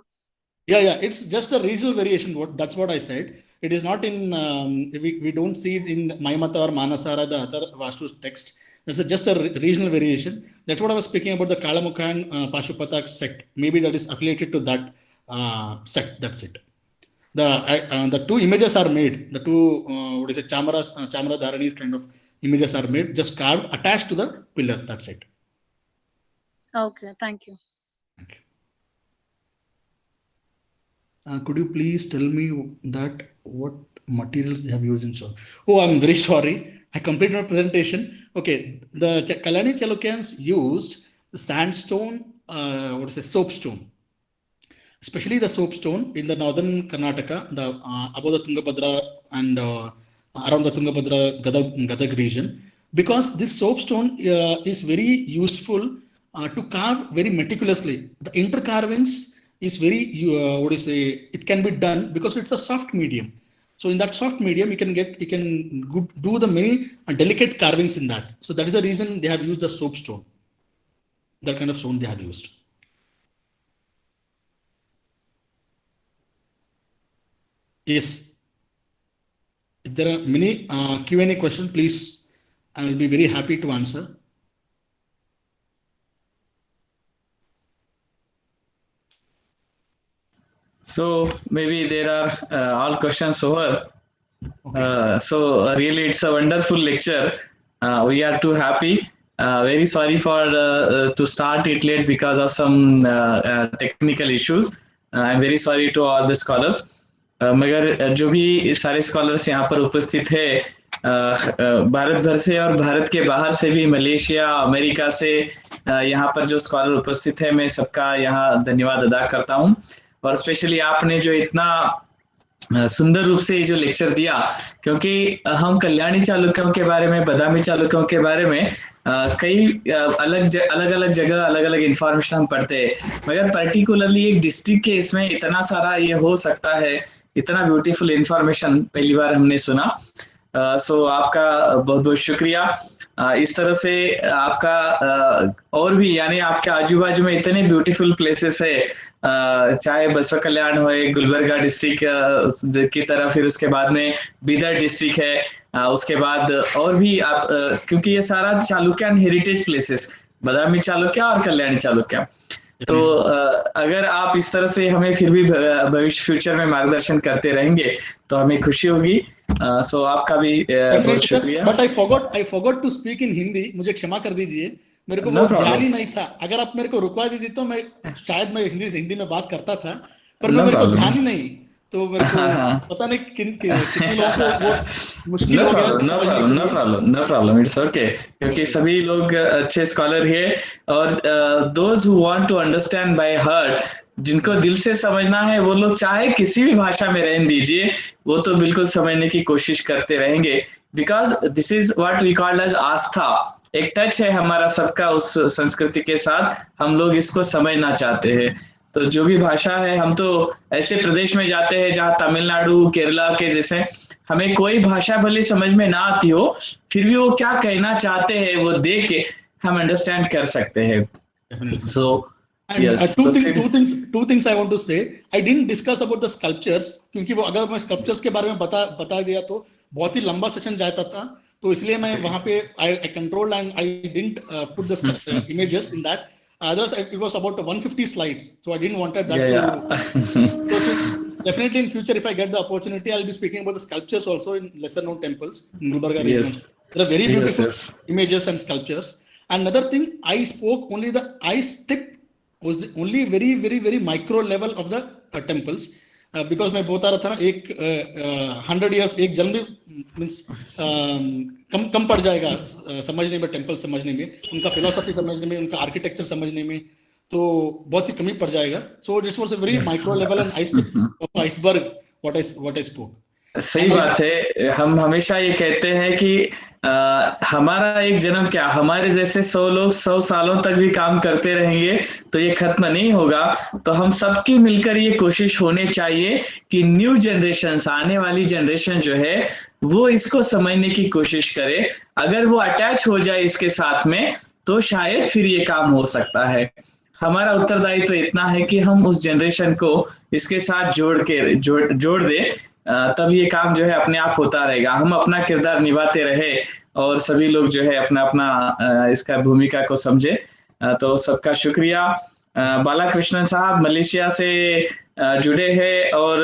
It's just a regional variation. That's what I said. It is not in. We don't see it in Maimata or Manasara, the other Vastu text. That's just a regional variation. That's what I was speaking about, the Kalamukha and Pashupatak sect. Maybe that is affiliated to that sect. That's it. The two images are made. The two Chamara Dharani's kind of images are made, just carved, attached to the pillar. That's it. Okay, thank you. Could you please tell me that what materials they have used in show? Oh, I'm very sorry. I completed my presentation. Okay, the Kalyani Chalukyans used the sandstone, soapstone. Especially the soapstone in the northern Karnataka, above the Tungabhadra and around the Tungabhadra Gadag region, because this soapstone is very useful to carve very meticulously. The intercarvings is very, it can be done because it's a soft medium. So in that soft medium, you can do the many delicate carvings in that. So that is the reason they have used the soapstone. That kind of stone they have used. Yes. If there are many Q&A questions, please, I will be very happy to answer. So maybe there are all questions over. Okay. So really, it's a wonderful lecture. We are too happy. Very sorry for to start it late because of some technical issues. I'm very sorry to all the scholars. मगर जो भी सारे scholars यहाँ पर उपस्थित है भारत भर से और भारत के बाहर से भी, मलेशिया, अमेरिका से यहाँ पर जो स्कॉलर उपस्थित है, मैं सबका यहाँ धन्यवाद अदा करता हूँ। और स्पेशली आपने जो इतना सुंदर रूप से जो लेक्चर दिया, क्योंकि हम कल्याणी चालुक्यों के बारे में, बादामी चालुक्यों के बारे में कई अलग अलग जगह अलग अलग इंफॉर्मेशन हम पढ़ते हैं, मगर पर्टिकुलरली एक डिस्ट्रिक्ट के इसमें इतना सारा ये हो सकता है, इतना ब्यूटीफुल इंफॉर्मेशन पहली बार हमने सुना। सो आपका बहुत बहुत शुक्रिया। इस तरह से आपका और भी, यानी आपके आजू बाजू में इतने ब्यूटीफुल प्लेसेस है, चाहे बसवा कल्याण हो, गुलबर्गा डिस्ट्रिक्ट की तरफ, फिर उसके बाद में बीदर डिस्ट्रिक्ट है, उसके बाद और भी आप, क्योंकि ये सारा चालुक्यन हेरिटेज प्लेसेस, बादामी चालुक्य और कल्याणी चालुक्य। तो अगर आप इस तरह से हमें फिर भी भविष्य फ्यूचर में मार्गदर्शन करते रहेंगे तो हमें खुशी होगी। सो आपका भी बहुत शुक्रिया। But I forgot to speak in Hindi, मुझे क्षमा कर दीजिए, मेरे को नो वो ध्यान प्रॉब्लम, ही नहीं था। अगर आप मेरे को रुकवा दीजिए तो मैं शायद मैं हिंदी में बात करता था, पर मैं नो मेरे को प्रॉब्लम। ध्यान ही नहीं, तो मेरे को हाँ हाँ। पता नहीं कितने लोगों को वो मुश्किल नो हो गया प्रॉब्लम, नो समझने के प्रॉब्लम, नो लिए। Problem, no problem, it's okay, क्योंकि ओके। सभी लोग अच्छे स्कॉलर है। और those who want to understand by heart, जिनको दिल से समझना है, वो लोग चाहे किसी भी भाषा में रहने दीजिए, वो तो बिल्कुल समझने की कोशिश करते रहेंगे। Because this is what we called as aastha. एक टच है हमारा सबका उस संस्कृति के साथ, हम लोग इसको समझना चाहते हैं। तो जो भी भाषा है, हम तो ऐसे प्रदेश में जाते हैं जहाँ तमिलनाडु, केरला के जैसे, हमें कोई भाषा भले समझ में ना आती हो, फिर भी वो क्या कहना चाहते हैं वो देख के हम अंडरस्टैंड कर सकते हैं। Definitely, sir. So And yes, तो फिर two things I want to say. I didn't discuss about the sculptures, क्योंकि वो अगर मैं sculptures के बारे में बता दिया तो बहुत ही लंबा सेशन जाता था, तो इसलिए मैं जी, वहां पे I controlled and I didn't put the images in that. Otherwise, it was about 150 slides, so I didn't wanted या that to. या So definitely in future, if I get the opportunity, I'll be speaking about the sculptures also in lesser known temples in Gulbarga yes, region. There are very yes, beautiful yes, images and sculptures. Another thing, I spoke only the ice tip was the only very micro level of the temples. Because मैं बता रहा था ना, एक 100 years एक जन्म भी means कम पड़ जाएगा समझने में, टेम्पल समझने में, उनका फिलोसफी समझने में, उनका आर्किटेक्चर समझने में, तो बहुत ही कमी पड़ जाएगा. So this was a very micro level and iceberg what I spoke. सही एंड आई बात है। हम हमेशा ये कहते हैं कि हमारा एक जन्म क्या, हमारे जैसे 100 लोग 100 सालों तक भी काम करते रहेंगे तो ये खत्म नहीं होगा। तो हम सबकी मिलकर ये कोशिश होने चाहिए कि न्यू जनरेशन, आने वाली जनरेशन जो है, वो इसको समझने की कोशिश करे। अगर वो अटैच हो जाए इसके साथ में, तो शायद फिर ये काम हो सकता है। हमारा उत्तरदायित्व तो इतना है कि हम उस जनरेशन को इसके साथ जोड़ दे, तब ये काम जो है अपने आप होता रहेगा। हम अपना किरदार निभाते रहे और सभी लोग जो है अपना अपना इसका भूमिका को समझे। तो सबका शुक्रिया। बालाकृष्णन साहब मलेशिया से जुड़े हैं, और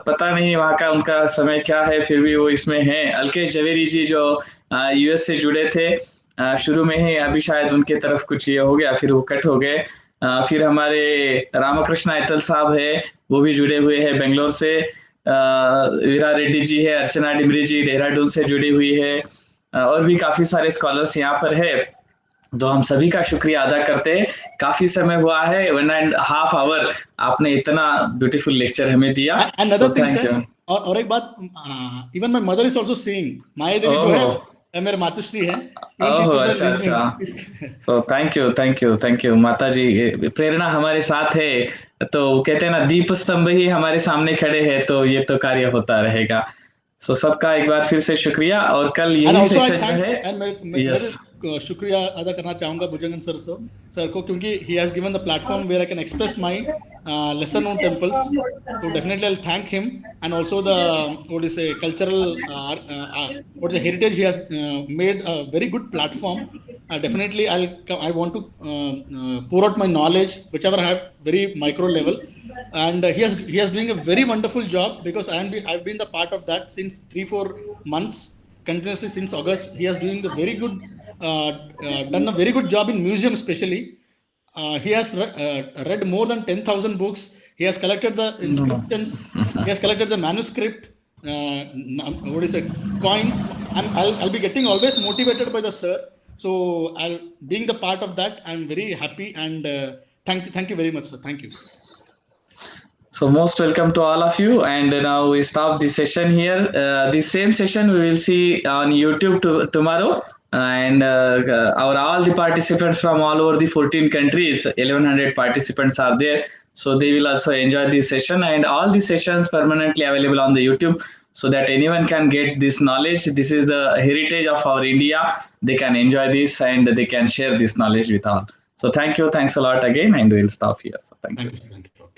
पता नहीं वहाँ का उनका समय क्या है, फिर भी वो इसमें हैं। अलकेश जवेरी जी जो यूएस से जुड़े थे शुरू में ही, अभी शायद उनके तरफ कुछ ये हो गया, फिर वो कट हो गए। फिर हमारे रामकृष्ण ऐतल साहब है, वो भी जुड़े हुए हैं बेंगलोर से। वीरा रेड्डी जी है, अर्चना डिमरी जी देहरादून से जुड़ी हुई है, और भी काफी सारे स्कॉलर्स यहाँ पर है। तो हम सभी का शुक्रिया अदा करते हैं। काफी समय हुआ है, 1.5 आवर आपने इतना ब्यूटीफुल लेक्चर हमें दिया। Another so thing thank you. Sir, और एक बात, even my mother is also saying, Maya Devi जो है ओह, मेरे मातुश्री है, इवन शी ओह, इज अच्छा अच्छा। Listening. So thank you, thank you, thank you माता जी, प्रेरणा हमारे साथ है। तो कहते हैं ना, दीप स्तंभ ही हमारे सामने खड़े हैं, तो ये तो कार्य होता रहेगा। सो सबका एक बार फिर से शुक्रिया, और कल एंड यही ऑल्सो आई सेशन जो थैंक, है। एंड यस, मेरे शुक्रिया अदा करना चाहूंगा भुजंगन सर को, क्योंकि he has given the platform where I can express my lesson known temples. So definitely I'll thank him, and also the what is a cultural what is a heritage, he has made a very good platform. Definitely I want to pour out my knowledge whichever I have, very micro level, and he has doing a very wonderful job, because I've been the part of that since 3-4 months continuously since August. He has doing the very good done a very good job in museum especially. He has read more than 10,000 books. He has collected the inscriptions. He has collected the manuscript. What is it? Coins. And I'll be getting always motivated by the sir. So being the part of that, I'm very happy, and thank you very much, sir. Thank you. so most welcome to all of you, and now we stop this session here. This same session we will see on YouTube tomorrow, and our all the participants from all over the 14 countries, 1100 participants are there, so they will also enjoy this session, and all the sessions permanently available on the YouTube, so that anyone can get this knowledge. This is the heritage of our India. They can enjoy this, and they can share this knowledge with all. So thank you, thanks a lot again, and we'll stop here. So thank you. Thank you.